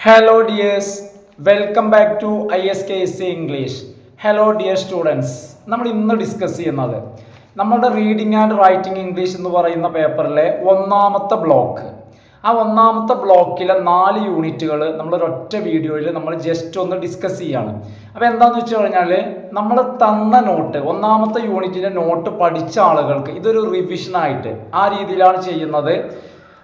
Hello dears, welcome back to ISKC English. Hello dear students. നമ്മൾ ഇന്ന് discuss ചെയ്യുന്നത് നമ്മുടെ റീഡിംഗ് ആൻഡ് റൈറ്റിംഗ് ഇംഗ്ലീഷ് എന്ന് പറയുന്ന പേപ്പറിലെ ഒന്നാമത്തെ ബ്ലോക്ക്. ആ ഒന്നാമത്തെ ബ്ലോക്കിലെ 4 യൂണിറ്റുകൾ നമ്മളൊരൊറ്റ വീഡിയോയിൽ നമ്മൾ ജസ്റ്റ് ഒന്ന് ഡിസ്കസ് ചെയ്യാണ്. അപ്പോൾ എന്താണെന്ന് വെച്ച് കഴിഞ്ഞാൽ നമ്മൾ തന്ന നോട്ട്, ഒന്നാമത്തെ യൂണിറ്റിൻ്റെ നോട്ട് പഠിച്ച ആളുകൾക്ക് ഇതൊരു റിവിഷനായിട്ട് ആ രീതിയിലാണ് ചെയ്യുന്നത്.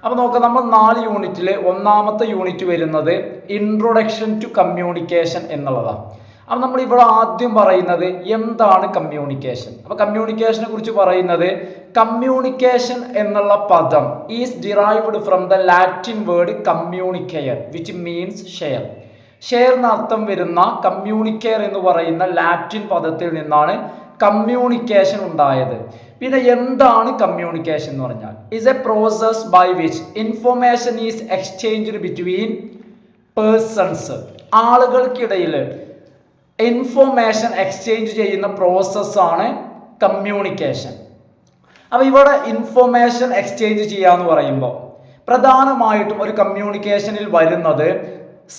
അപ്പോൾ നോക്കാം, നമ്മൾ 4 യൂണിറ്റിൽ ഒന്നാമത്തെ യൂണിറ്റ് വരുന്നത് ഇൻട്രൊഡക്ഷൻ ടു കമ്മ്യൂണിക്കേഷൻ എന്നുള്ളതാണ്. അപ്പോൾ നമ്മൾ ഇവിടെ ആദ്യം പറയുന്നത് എന്താണ് കമ്മ്യൂണിക്കേഷൻ. അപ്പോൾ കമ്മ്യൂണിക്കേഷനെ കുറിച്ച് പറയുന്നത് കമ്മ്യൂണിക്കേഷൻ എന്നുള്ള പദം is derived from the Latin word communicare which means share. Share എന്നർത്ഥം വരുന്ന കമ്മ്യൂണിക്കെയർ എന്ന് പറയുന്ന ലാറ്റിൻ പദത്തിൽ നിന്നാണ് കമ്മ്യൂണിക്കേഷൻ ഉണ്ടായത്. പിന്നെ എന്താണ് കമ്മ്യൂണിക്കേഷൻ എന്ന് പറഞ്ഞാൽ is a process by which information is exchanged between persons. ആളുകൾക്കിടയിൽ ഇൻഫോർമേഷൻ എക്സ്ചേഞ്ച് ചെയ്യുന്ന പ്രോസസ്സാണ് കമ്മ്യൂണിക്കേഷൻ. അപ്പോൾ ഇവിടെ ഇൻഫോർമേഷൻ എക്സ്ചേഞ്ച് ചെയ്യാന്ന് പറയുമ്പോൾ പ്രധാനമായിട്ടും ഒരു കമ്മ്യൂണിക്കേഷനിൽ വരുന്നത്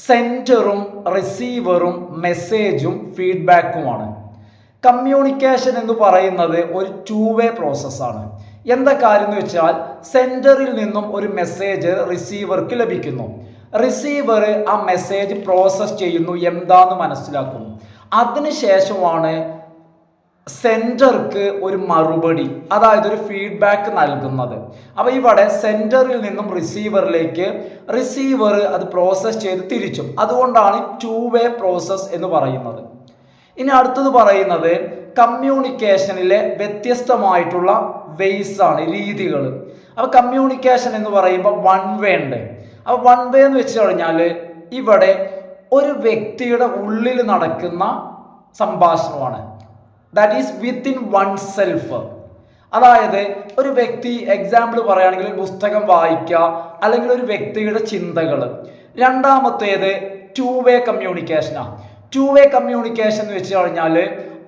സെൻഡറും റിസീവറും മെസ്സേജും ഫീഡ്ബാക്കുമാണ്. കമ്മ്യൂണിക്കേഷൻ എന്ന് പറയുന്നത് ഒരു 2-വേ പ്രോസസ്സാണ്. എന്താ കാര്യം എന്ന് വെച്ചാൽ സെൻഡറിൽ നിന്നും ഒരു മെസ്സേജ് റിസീവർക്ക് ലഭിക്കുന്നു. റിസീവർ ആ മെസ്സേജ് പ്രോസസ്സ് ചെയ്യുന്നു, എന്താന്ന് മനസ്സിലാക്കുന്നു. അതിനുശേഷമാണ് സെൻഡർക്ക് ഒരു മറുപടി, അതായത് ഒരു ഫീഡ്ബാക്ക് നൽകുന്നത്. അപ്പോൾ ഇവിടെ സെൻഡറിൽ നിന്നും റിസീവറിലേക്ക് റിസീവർ അത് പ്രോസസ്സ് ചെയ്ത് തിരിച്ചും. അതുകൊണ്ടാണ് 2-വേ പ്രോസസ്സ് എന്ന് പറയുന്നത്. ഇനി അടുത്തത് പറയുന്നത് കമ്മ്യൂണിക്കേഷനിലെ വ്യത്യസ്തമായിട്ടുള്ള വേയ്സ് ആണ്, രീതികൾ. അപ്പോൾ കമ്മ്യൂണിക്കേഷൻ എന്ന് പറയുമ്പോൾ 1-വേ ഉണ്ട്. അപ്പോൾ 1-വേ എന്ന് വെച്ച് കഴിഞ്ഞാൽ ഇവിടെ ഒരു വ്യക്തിയുടെ ഉള്ളിൽ നടക്കുന്ന സംഭാഷണമാണ്. That is within one oneself ഒരു വ്യക്തി, എക്സാമ്പിൾ പറയുകയാണെങ്കിൽ ഒരു പുസ്തകം വായിക്കുക, അല്ലെങ്കിൽ ഒരു വ്യക്തിയുടെ ചിന്തകൾ. രണ്ടാമത്തേത് 2-വേ കമ്മ്യൂണിക്കേഷനാണ്. 2-വേ കമ്മ്യൂണിക്കേഷൻ എന്ന് വെച്ച് കഴിഞ്ഞാൽ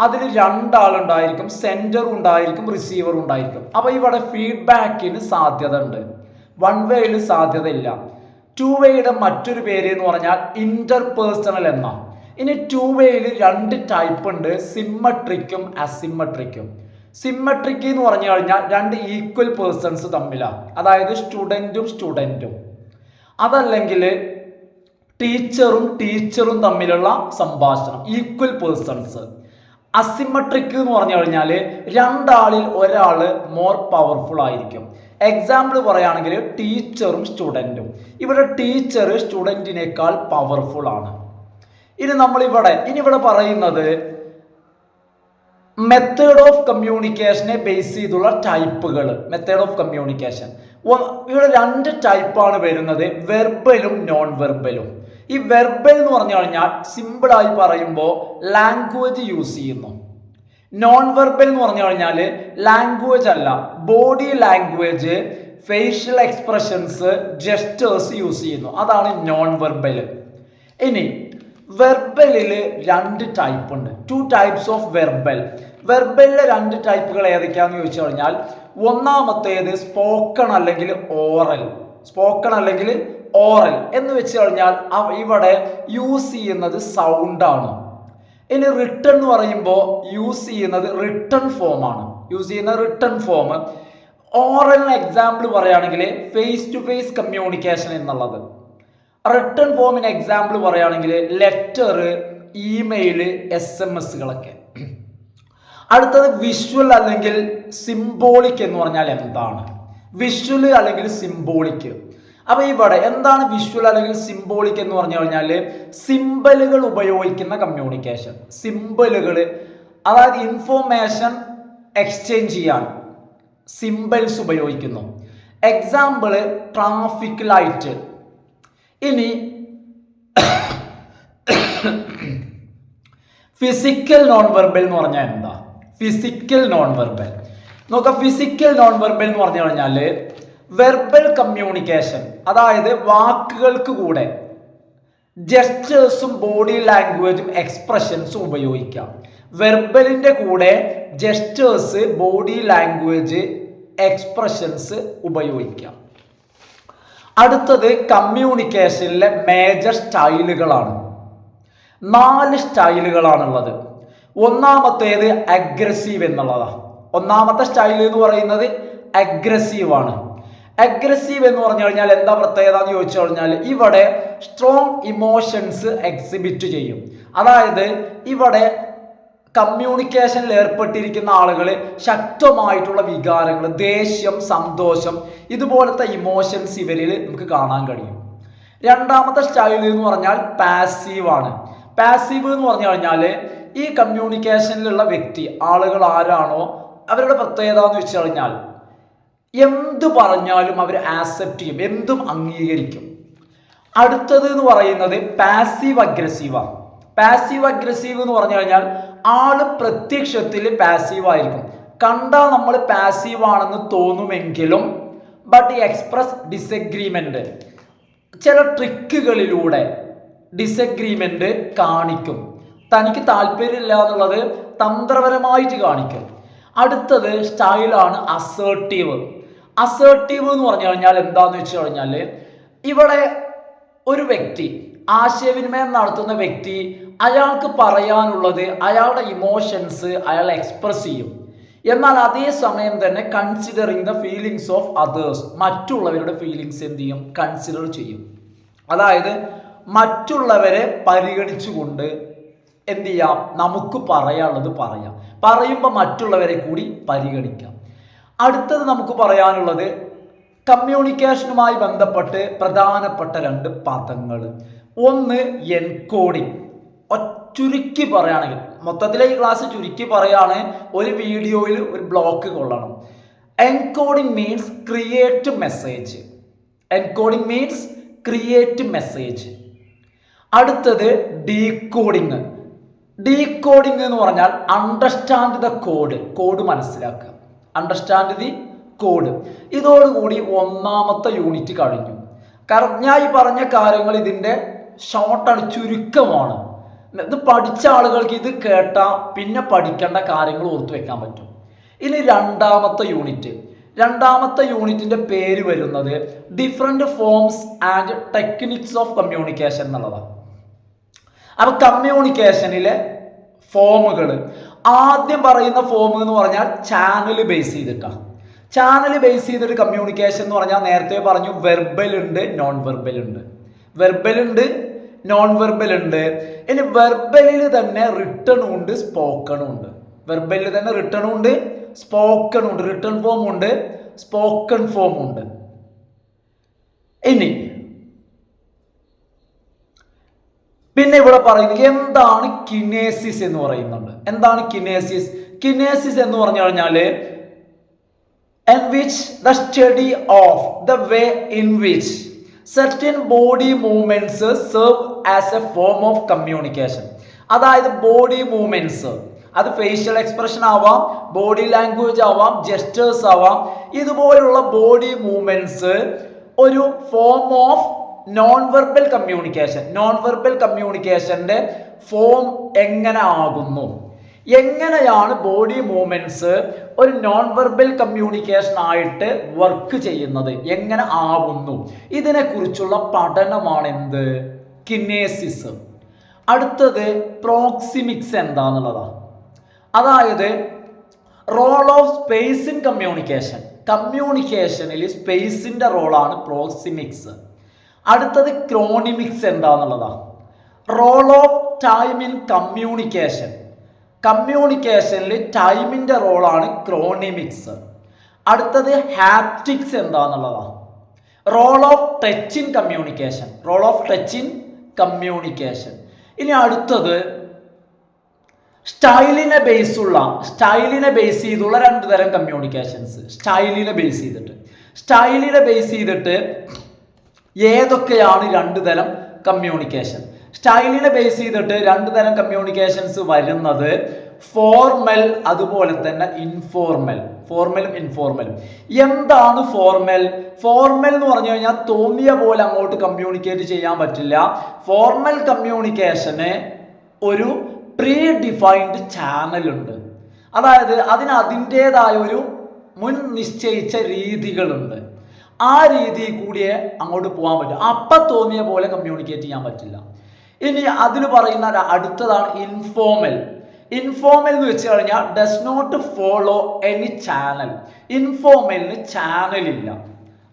അതിൽ 2 ആളുണ്ടായിരിക്കും, സെൻഡറും ഉണ്ടായിരിക്കും, റിസീവറും ഉണ്ടായിരിക്കും. അപ്പോൾ ഇവിടെ ഫീഡ്ബാക്കിന് സാധ്യത ഉണ്ട്, 1-വേയിൽ സാധ്യത ഇല്ല. 2-വേയുടെ മറ്റൊരു പേര് എന്ന് പറഞ്ഞാൽ ഇന്റർപേഴ്സണൽ എന്ന. ഇനി 2-വേയിൽ 2 ടൈപ്പ് ഉണ്ട്, സിമ്മട്രിക്കും അസിമ്മട്രിക്കും. സിമ്മട്രിക് എന്ന് പറഞ്ഞു കഴിഞ്ഞാൽ 2 ഈക്വൽ പേഴ്സൺസ് തമ്മിലാണ്, അതായത് സ്റ്റുഡൻറ്റും. അതല്ലെങ്കിൽ ടീച്ചറും തമ്മിലുള്ള സംഭാഷണം, ഈക്വൽ പേഴ്സൺസ്. അസിമെട്രിക് എന്ന് പറഞ്ഞു കഴിഞ്ഞാൽ 2 ആളിൽ ഒരാൾ മോർ പവർഫുൾ ആയിരിക്കും. എക്സാമ്പിൾ പറയുകയാണെങ്കിൽ ടീച്ചറും സ്റ്റുഡൻറ്റും. ഇവിടെ ടീച്ചർ സ്റ്റുഡൻറ്റിനേക്കാൾ പവർഫുൾ ആണ്. ഇനി ഇവിടെ പറയുന്നത് മെത്തേഡ് ഓഫ് കമ്മ്യൂണിക്കേഷനെ ബേസ് ചെയ്തുള്ള ടൈപ്പുകൾ. മെത്തേഡ് ഓഫ് കമ്മ്യൂണിക്കേഷൻ ഇവിടെ 2 ടൈപ്പാണ് വരുന്നത്, വെർബലും നോൺ വെർബലും. ഈ വെർബൽ എന്ന് പറഞ്ഞു കഴിഞ്ഞാൽ സിമ്പിളായി പറയുമ്പോൾ ലാംഗ്വേജ് യൂസ് ചെയ്യുന്നു. നോൺ വെർബൽ എന്ന് പറഞ്ഞു കഴിഞ്ഞാൽ ലാംഗ്വേജ് അല്ല, body language, facial expressions, gestures use ചെയ്യുന്നു. അതാണ് നോൺ വെർബൽ. ഇനി വെർബലിൽ 2 ടൈപ്പ് ഉണ്ട്, 2 ടൈപ്സ് ഓഫ് വെർബൽ. വെർബലിലെ 2 ടൈപ്പുകൾ ഏതൊക്കെയാണെന്ന് ചോദിച്ചു കഴിഞ്ഞാൽ ഒന്നാമത്തേത് സ്പോക്കൺ അല്ലെങ്കിൽ ഓറൽ എന്ന് വെച്ച് കഴിഞ്ഞാൽ ഇവിടെ യൂസ് ചെയ്യുന്നത് സൗണ്ടാണ്. ഇനി റിട്ടൺ എന്ന് പറയുമ്പോൾ യൂസ് ചെയ്യുന്നത് റിട്ടൺ ഫോം. ഓറലിന് എക്സാമ്പിൾ പറയുകയാണെങ്കിൽ ഫേസ് ടു ഫേസ് കമ്മ്യൂണിക്കേഷൻ എന്നുള്ളത്. റിട്ടൺ ഫോമിന് എക്സാമ്പിൾ പറയുകയാണെങ്കിൽ ലെറ്റർ, ഇമെയിൽ, SMS-കളൊക്കെ. അടുത്തത് വിഷ്വൽ അല്ലെങ്കിൽ സിംബോളിക് എന്ന് പറഞ്ഞാൽ എന്താണ്? വിഷ്വൽ അല്ലെങ്കിൽ സിംബോളിക്. അപ്പോൾ ഇവിടെ എന്താണ് വിഷ്വൽ അല്ലെങ്കിൽ സിംബോളിക് എന്ന് പറഞ്ഞു കഴിഞ്ഞാൽ സിംബലുകൾ ഉപയോഗിക്കുന്ന കമ്മ്യൂണിക്കേഷൻ. സിംബലുകൾ, അതായത് ഇൻഫോർമേഷൻ എക്സ്ചേഞ്ച് ചെയ്യാൻ സിംബൽസ് ഉപയോഗിക്കുന്നു. Example traffic light. ഇനി ഫിസിക്കൽ നോൺ വെർബൽ എന്ന് പറഞ്ഞാൽ എന്താ? ഫിസിക്കൽ നോൺ വെർബൽ നോക്കാം. ഫിസിക്കൽ നോൺ വെർബൽ എന്ന് പറഞ്ഞു കഴിഞ്ഞാൽ വെർബൽ കമ്മ്യൂണിക്കേഷൻ, അതായത് വാക്കുകൾക്ക് കൂടെ ജെസ്റ്റേഴ്സും ബോഡി ലാംഗ്വേജും എക്സ്പ്രഷൻസും ഉപയോഗിക്കാം. വെർബലിൻ്റെ കൂടെ ജെസ്റ്റേഴ്സ്, ബോഡി ലാംഗ്വേജ്, എക്സ്പ്രഷൻസ് ഉപയോഗിക്കാം. അടുത്തത് കമ്മ്യൂണിക്കേഷനിലെ മേജർ സ്റ്റൈലുകളാണ്. 4 സ്റ്റൈലുകളാണുള്ളത്. ഒന്നാമത്തേത് അഗ്രസീവ് എന്നുള്ളതാണ്. ഒന്നാമത്തെ സ്റ്റൈൽ എന്ന് പറയുന്നത് അഗ്രസീവ് ആണ്. അഗ്രസീവ് എന്ന് പറഞ്ഞു കഴിഞ്ഞാൽ എന്താ പ്രത്യേകത എന്ന് ചോദിച്ചു കഴിഞ്ഞാൽ ഇവിടെ സ്ട്രോങ് ഇമോഷൻസ് എക്സിബിറ്റ് ചെയ്യും. അതായത് ഇവിടെ കമ്മ്യൂണിക്കേഷനിൽ ഏർപ്പെട്ടിരിക്കുന്ന ആളുകൾ ശക്തമായിട്ടുള്ള വികാരങ്ങൾ, ദേഷ്യം, സന്തോഷം, ഇതുപോലത്തെ ഇമോഷൻസ് ഇവരിൽ നമുക്ക് കാണാൻ കഴിയും. രണ്ടാമത്തെ സ്റ്റൈൽ എന്ന് പറഞ്ഞാൽ പാസീവ് ആണ്. പാസീവ് എന്ന് പറഞ്ഞു കഴിഞ്ഞാൽ ഈ കമ്മ്യൂണിക്കേഷനിലുള്ള വ്യക്തി, ആളുകൾ ആരാണോ അവരുടെ പ്രത്യേകത എന്ന് വെച്ച് കഴിഞ്ഞാൽ എന്ത് പറഞ്ഞാലും അവർ ആക്സെപ്റ്റ് ചെയ്യും, എന്തും അംഗീകരിക്കും. അടുത്തത് എന്ന് പറയുന്നത് പാസീവ് അഗ്രസീവാണ്. പാസീവ് അഗ്രസീവ് എന്ന് പറഞ്ഞു കഴിഞ്ഞാൽ ആള് പ്രത്യക്ഷത്തിൽ പാസീവ് ആയിരിക്കും, കണ്ടാൽ നമ്മൾ പാസീവ് ആണെന്ന് തോന്നുമെങ്കിലും ബട്ട് എക്സ്പ്രസ് ഡിസഗ്രീമെന്റ്, ചില ട്രിക്കുകളിലൂടെ ഡിസഗ്രീമെന്റ് കാണിക്കും. തനിക്ക് താല്പര്യമില്ല എന്നുള്ളത് തന്ത്രപരമായിട്ട് കാണിക്കും. അടുത്തത് സ്റ്റൈലാണ് അസേർട്ടീവ്. അസേർട്ടീവ് എന്ന് പറഞ്ഞു കഴിഞ്ഞാൽ എന്താന്ന് വെച്ച് കഴിഞ്ഞാൽ ഇവിടെ ഒരു വ്യക്തി, ആശയവിനിമയം നടത്തുന്ന വ്യക്തി, അയാൾക്ക് പറയാനുള്ളത്, അയാളുടെ ഇമോഷൻസ് അയാൾ എക്സ്പ്രസ് ചെയ്യും. എന്നാൽ അതേ സമയം തന്നെ considering the feelings of others, മറ്റുള്ളവരുടെ ഫീലിങ്സ് എന്ത് ചെയ്യും, കൺസിഡർ ചെയ്യും. അതായത് മറ്റുള്ളവരെ പരിഗണിച്ചുകൊണ്ട് എന്ത് ചെയ്യാം, നമുക്ക് പറയാനുള്ളത് പറയാം, പറയുമ്പോൾ മറ്റുള്ളവരെ കൂടി പരിഗണിക്കാം. അടുത്തത് നമുക്ക് പറയാനുള്ളത് കമ്മ്യൂണിക്കേഷനുമായി ബന്ധപ്പെട്ട് പ്രധാനപ്പെട്ട 2 പദങ്ങൾ. ഒന്ന് എൻകോഡിങ്. ചുരുക്കി പറയുകയാണെങ്കിൽ, മൊത്തത്തിലെ ഈ ക്ലാസ് ചുരുക്കി പറയുകയാണ്, ഒരു വീഡിയോയിൽ ഒരു ബ്ലോക്ക് കൊള്ളണം. Encoding means create message. Encoding means create message. അടുത്തത് ഡീകോഡിങ്. ഡീകോഡിങ് എന്ന് പറഞ്ഞാൽ അണ്ടർസ്റ്റാൻഡ് ദ കോഡ്, കോഡ് മനസ്സിലാക്കുക, അണ്ടർസ്റ്റാൻഡ് ദി കോഡ്. ഇതോടുകൂടി 1ാമത്തെ യൂണിറ്റ് കഴിഞ്ഞു. കാരണം ഞാൻ ഈ പറഞ്ഞ കാര്യങ്ങൾ ഇതിൻ്റെ ഷോർട്ടാണ്, ചുരുക്കമാണ്. ഇത് പഠിച്ച ആളുകൾക്ക് ഇത് കേട്ടാൽ പിന്നെ പഠിക്കേണ്ട കാര്യങ്ങൾ ഓർത്തു വെക്കാൻ പറ്റും. ഇനി 2ാമത്തെ യൂണിറ്റ്. 2ാമത്തെ യൂണിറ്റിൻ്റെ പേര് വരുന്നത് different forms and techniques of communication എന്നുള്ളതാണ്. അപ്പോൾ കമ്മ്യൂണിക്കേഷനിലെ ഫോമുകൾ, ആദ്യം പറയുന്ന ഫോം എന്ന് പറഞ്ഞാൽ ചാനൽ ബേസ് ചെയ്തിട്ടാണ്. ചാനൽ ബേസ് ചെയ്തൊരു കമ്മ്യൂണിക്കേഷൻ എന്ന് പറഞ്ഞാൽ നേരത്തെ പറഞ്ഞു വെർബൽ ഉണ്ട്, നോൺ വെർബൽ ഉണ്ട്. വെർബൽ ഉണ്ട്, നോൺ വെർബൽ ഉണ്ട്. ഇനി വെർബലിൽ തന്നെ റിട്ടണും ഉണ്ട്, സ്പോക്കണും ഉണ്ട്. വെർബലിൽ തന്നെ റിട്ടണും ഉണ്ട്, സ്പോക്കണും ഉണ്ട്. റിട്ടൺ ഫോം ഉണ്ട്, സ്പോക്കൺ ഫോം ഉണ്ട്. ഇനി പിന്നെ ഇവിടെ പറയുന്നത് എന്താണ് കിനേസിസ് എന്ന് പറയുന്നുണ്ട്. എന്താണ് കിനേസിസ്? കിനേസിസ് എന്ന് പറഞ്ഞു കഴിഞ്ഞാൽ in which the study of the way in which certain body movements serve as a form of communication. അതായത് ബോഡി മൂവ്മെന്റ്സ്, അത് ഫേഷ്യൽ എക്സ്പ്രഷൻ ആവാം, ബോഡി ലാംഗ്വേജ് ആവാം, ജെസ്റ്റേഴ്സ് ആവാം. ഇതുപോലുള്ള ബോഡി മൂവ്മെന്റ്സ് ഒരു form of non verbal communication. Non verbal കമ്മ്യൂണിക്കേഷന്റെ form എങ്ങനെ ആകുന്നു, എങ്ങനെയാണ് ബോഡി മൂവ്മെന്റ്സ് ഒരു നോൺ വെർബൽ കമ്മ്യൂണിക്കേഷൻ ആയിട്ട് വർക്ക് ചെയ്യുന്നത്, എങ്ങനെ ആവുന്നു, ഇതിനെക്കുറിച്ചുള്ള പഠനമാണ് എന്ത്, കിനേസിസ്. അടുത്തത് പ്രോക്സിമിക്സ് എന്താന്നുള്ളതാണ്. അതായത് role of space in communication. കമ്മ്യൂണിക്കേഷനിൽ സ്പേസിന്റെ റോളാണ് പ്രോക്സിമിക്സ്. അടുത്തത് ക്രോണിമിക്സ് എന്താന്നുള്ളതാണ്. Role of time in communication. കമ്മ്യൂണിക്കേഷനിൽ ടൈമിൻ്റെ റോളാണ് ക്രോണിമിക്സ്. അടുത്തത് ഹാപ്റ്റിക്സ് എന്താന്നുള്ളതാണ്. Role of touch in communication. Role of touch in communication. ഇനി അടുത്തത് സ്റ്റൈലിനെ ബേസ് ചെയ്തുള്ള 2 തരം കമ്മ്യൂണിക്കേഷൻസ്. സ്റ്റൈലിനെ ബേസ് ചെയ്തിട്ട് ഏതൊക്കെയാണ് 2 തരം കമ്മ്യൂണിക്കേഷൻ? സ്റ്റൈലിനെ ബേസ് ചെയ്തിട്ട് 2 തരം കമ്മ്യൂണിക്കേഷൻസ് വരുന്നത് ഫോർമൽ, അതുപോലെ തന്നെ ഇൻഫോർമൽ. ഫോർമലും ഇൻഫോർമലും. എന്താണ് ഫോർമൽ? ഫോർമൽ എന്ന് പറഞ്ഞു കഴിഞ്ഞാൽ തോന്നിയ പോലെ അങ്ങോട്ട് കമ്മ്യൂണിക്കേറ്റ് ചെയ്യാൻ പറ്റില്ല. ഫോർമൽ കമ്മ്യൂണിക്കേഷന് ഒരു പ്രീ ഡിഫൈൻഡ് ചാനൽ ഉണ്ട്. അതായത് അതിന് അതിൻ്റെതായ ഒരു മുൻ നിശ്ചയിച്ച രീതികളുണ്ട്. ആ രീതിയിൽ കൂടിയേ അങ്ങോട്ട് പോകാൻ പറ്റും. അപ്പം തോന്നിയ പോലെ കമ്മ്യൂണിക്കേറ്റ് ചെയ്യാൻ പറ്റില്ല. ഇനി അതിൽ പറയുന്ന അടുത്തതാണ് ഇൻഫോർമൽ. ഇൻഫോർമൽ എന്ന് വെച്ച് കഴിഞ്ഞാൽ does not follow any channel. ഇൻഫോർമലിന് ചാനലില്ല.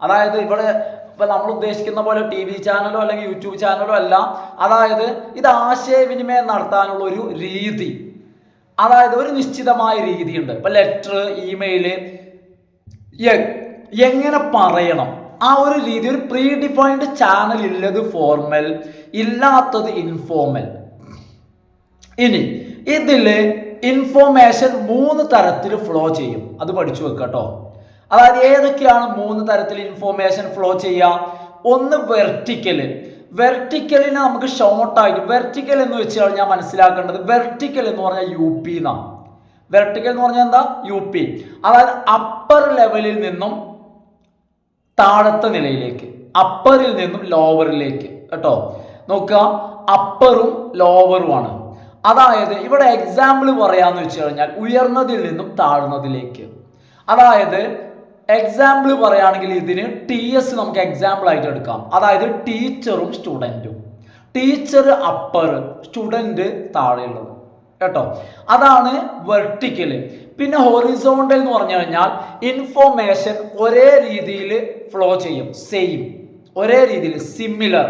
അതായത് ഇവിടെ ഇപ്പം നമ്മൾ ഉദ്ദേശിക്കുന്ന പോലെ TV ചാനലോ അല്ലെങ്കിൽ യൂട്യൂബ് ചാനലോ അല്ല. അതായത് ഇത് ആശയവിനിമയം നടത്താനുള്ള ഒരു രീതി, അതായത് ഒരു നിശ്ചിതമായ രീതിയുണ്ട്. ഇപ്പം ലെറ്റർ, ഇമെയില് എങ്ങനെ പറയണം, ആ ഒരു രീതി, ഒരു പ്രീ ഡിഫൈൻഡ് ചാനൽ ഇല്ലത് ഫോർമൽ, ഇല്ലാത്തത് ഇൻഫോർമൽ. ഇനി ഇതില് ഇൻഫോർമേഷൻ 3 തരത്തിൽ ഫ്ലോ ചെയ്യും. അത് പഠിച്ചു വെക്കുക കേട്ടോ. അതായത് ഏതൊക്കെയാണ് 3 തരത്തിൽ ഇൻഫോർമേഷൻ ഫ്ലോ ചെയ്യുക? ഒന്ന് വെർട്ടിക്കല്. വെർട്ടിക്കലിനെ നമുക്ക് ഷോർട്ടായിട്ട് വെർട്ടിക്കൽ എന്ന് വെച്ച് കഴിഞ്ഞാൽ മനസ്സിലാക്കേണ്ടത്, വെർട്ടിക്കൽ എന്ന് പറഞ്ഞാൽ UP എന്നാണ്. വെർട്ടിക്കൽ എന്ന് പറഞ്ഞാൽ എന്താ? UP. അതായത് അപ്പർ ലെവലിൽ നിന്നും താഴത്തെ നിലയിലേക്ക്, അപ്പറിൽ നിന്നും ലോവറിലേക്ക് കേട്ടോ. നോക്കുക, അപ്പറും ലോവറുമാണ്. അതായത് ഇവിടെ എക്സാമ്പിൾ പറയാന്ന് വെച്ച് കഴിഞ്ഞാൽ ഉയർന്നതിൽ നിന്നും താഴ്ന്നതിലേക്ക്. അതായത് എക്സാമ്പിൾ പറയുകയാണെങ്കിൽ ഇതിന് TS നമുക്ക് എക്സാമ്പിൾ ആയിട്ട് എടുക്കാം. അതായത് ടീച്ചറും സ്റ്റുഡൻറ്റും. ടീച്ചർ അപ്പർ, സ്റ്റുഡൻറ്റ് താഴെയുള്ളത് കേട്ടോ. അതാണ് വെർട്ടിക്കല്. പിന്നെ ഹൊറിസോണ്ടൽ എന്ന് പറഞ്ഞു കഴിഞ്ഞാൽ ഇൻഫോർമേഷൻ ഒരേ രീതിയിൽ ഫ്ലോ ചെയ്യും, സെയിം, ഒരേ രീതിയിൽ, സിമിലർ.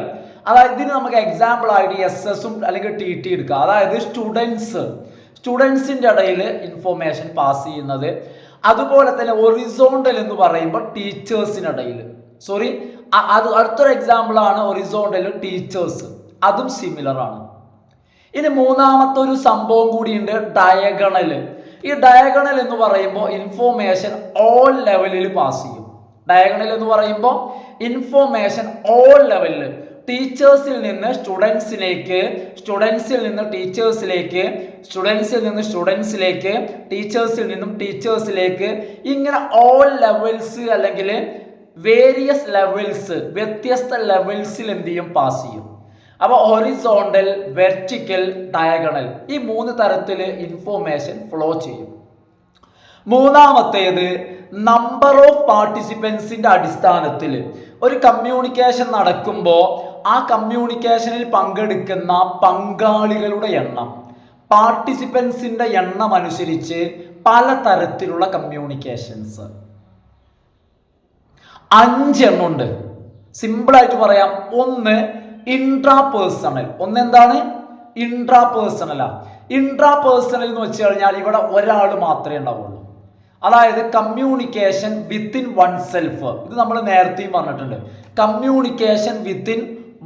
അതായത് ഇതിന് നമുക്ക് എക്സാമ്പിൾ ആയിട്ട് SS അല്ലെങ്കിൽ TT എടുക്കാം. അതായത് സ്റ്റുഡൻസിൻ്റെ ഇടയിൽ ഇൻഫോർമേഷൻ പാസ് ചെയ്യുന്നത്. അതുപോലെ തന്നെ ഒറിസോണ്ടൽ എന്ന് പറയുമ്പോൾ ടീച്ചേഴ്സിനിടയിൽ, അടുത്തൊരു എക്സാമ്പിൾ ആണ് ഒറിസോണ്ടൽ ടീച്ചേഴ്സ്, അതും സിമിലർ ആണ്. ഇനി മൂന്നാമത്തെ ഒരു സംഭവം കൂടിയുണ്ട്, ഡയഗണൽ. ഈ ഡയഗണൽ എന്ന് പറയുമ്പോൾ ഇൻഫോർമേഷൻ ഓൾ ലെവലിൽ പാസ് ചെയ്യും. ഡയഗണൽ എന്ന് പറയുമ്പോൾ ഇൻഫോർമേഷൻ ഓൾ ലെവലിൽ, ടീച്ചേഴ്സിൽ നിന്ന് സ്റ്റുഡൻസിലേക്ക്, സ്റ്റുഡൻസിൽ നിന്ന് ടീച്ചേഴ്സിലേക്ക്, സ്റ്റുഡൻസിൽ നിന്ന് സ്റ്റുഡൻസിലേക്ക്, ടീച്ചേഴ്സിൽ നിന്നും ടീച്ചേഴ്സിലേക്ക്, ഇങ്ങനെ ഓൾ ലെവൽസ് അല്ലെങ്കിൽ വേരിയസ് ലെവൽസ്, വ്യത്യസ്ത ലെവൽസിൽ എന്ത് ചെയ്യും? പാസ് ചെയ്യും. അപ്പോൾ ഹൊറിസോണ്ടൽ, വെർട്ടിക്കൽ, ഡയഗണൽ, ഈ 3 തരത്തിൽ ഇൻഫോർമേഷൻ ഫ്ലോ ചെയ്യും. മൂന്നാമത്തേത് നമ്പർ ഓഫ് പാർട്ടിസിപ്പൻസിന്റെ അടിസ്ഥാനത്തിൽ ഒരു കമ്മ്യൂണിക്കേഷൻ നടക്കുമ്പോൾ ആ കമ്മ്യൂണിക്കേഷനിൽ പങ്കെടുക്കുന്ന പങ്കാളികളുടെ എണ്ണം, പാർട്ടിസിപ്പൻസിന്റെ എണ്ണം അനുസരിച്ച് പലതരത്തിലുള്ള കമ്മ്യൂണിക്കേഷൻസ് 5 എണ്ണം ഉണ്ട്. സിമ്പിളായിട്ട് പറയാം. ഒന്ന് ഇൻട്രാപേഴ്സണൽ. ഒന്നെന്താണ്? ഇൻട്രാപേഴ്സണലാ. ഇൻട്രാപേഴ്സണൽ എന്ന് വെച്ച് കഴിഞ്ഞാൽ ഇവിടെ ഒരാൾ മാത്രമേ ഉണ്ടാവുള്ളൂ. അതായത് കമ്മ്യൂണിക്കേഷൻ വിത്തിൻ വൺ സെൽഫ്. ഇത് നമ്മൾ നേരത്തെയും പറഞ്ഞിട്ടുണ്ട്. കമ്മ്യൂണിക്കേഷൻ വിത്തിൻ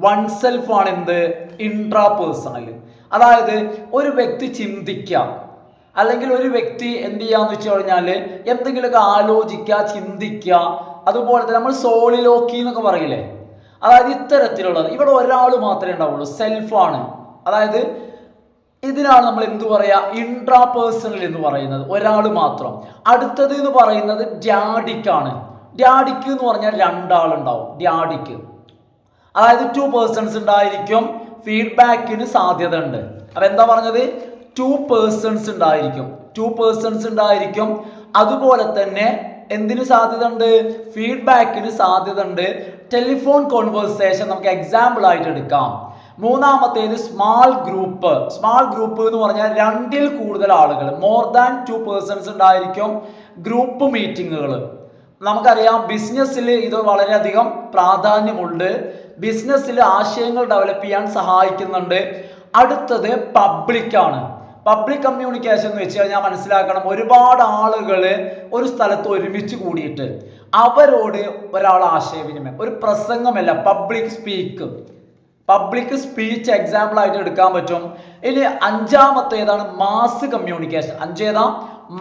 വൺ സെൽഫ് ആണ് എന്ത്? ഇൻട്രാപേഴ്സണൽ. അതായത് ഒരു വ്യക്തി ചിന്തിക്കാം, അല്ലെങ്കിൽ ഒരു വ്യക്തി എന്ത് ചെയ്യാന്ന് വെച്ച് കഴിഞ്ഞാൽ എന്തെങ്കിലുമൊക്കെ ആലോചിക്കുക, ചിന്തിക്കുക. അതുപോലെ തന്നെ നമ്മൾ സോളിലോക്കി എന്നൊക്കെ പറയില്ലേ, അതായത് ഇത്തരത്തിലുള്ളത്. ഇവിടെ ഒരാൾ മാത്രമേ ഉണ്ടാവുള്ളൂ, സെൽഫാണ്. അതായത് ഇതിനാണ് നമ്മൾ എന്ത് പറയാ? ഇൻട്രാപേഴ്സണൽ എന്ന് പറയുന്നത്, ഒരാൾ മാത്രം. അടുത്തത് എന്ന് പറയുന്നത് ഡ്യാഡിക്കാണ്. ഡ്യാഡിക്ക് എന്ന് പറഞ്ഞാൽ 2 ആളുണ്ടാവും. ഡ്യാഡിക്ക് അതായത് 2 പേഴ്സൺസ് ഉണ്ടായിരിക്കും. ഫീഡ്ബാക്കിന് സാധ്യത ഉണ്ട്. അപ്പൊ എന്താ പറഞ്ഞത്? 2 പേഴ്സൺസ് ഉണ്ടായിരിക്കും. 2 പേഴ്സൺസ് ഉണ്ടായിരിക്കും. അതുപോലെ തന്നെ എന്തിന് സാധ്യത ഉണ്ട്? ഫീഡ്ബാക്കിന് സാധ്യത ഉണ്ട്. ടെലിഫോൺ കോൺവെർസേഷൻ നമുക്ക് എക്സാമ്പിൾ ആയിട്ട് എടുക്കാം. മൂന്നാമത്തേത് സ്മാൾ ഗ്രൂപ്പ്. സ്മാൾ ഗ്രൂപ്പ് എന്ന് പറഞ്ഞാൽ 2ൽ കൂടുതൽ ആളുകൾ, മോർ ദാൻ 2 പേഴ്സൺസ് ഉണ്ടായിരിക്കും. ഗ്രൂപ്പ് മീറ്റിങ്ങുകൾ നമുക്കറിയാം, ബിസിനസ്സിൽ ഇത് വളരെയധികം പ്രാധാന്യമുണ്ട്. ബിസിനസ്സിൽ ആശയങ്ങൾ ഡെവലപ്പ് ചെയ്യാൻ സഹായിക്കുന്നുണ്ട്. അടുത്തത് പബ്ലിക്കാണ്. പബ്ലിക് കമ്മ്യൂണിക്കേഷൻ എന്ന് വെച്ച് കഴിഞ്ഞാൽ മനസ്സിലാക്കണം, ഒരുപാട് ആളുകൾ ഒരു സ്ഥലത്ത് ഒരുമിച്ച് കൂടിയിട്ട് അവരോട് ഒരാൾ ആശയവിനിമയം, ഒരു പ്രസംഗമല്ല, പബ്ലിക് സ്പീച്ച് എക്സാമ്പിൾ ആയിട്ട് എടുക്കാൻ പറ്റും. ഇനി 5ാമത്തേതാണ് മാസ് കമ്മ്യൂണിക്കേഷൻ. 5 ഏതാ?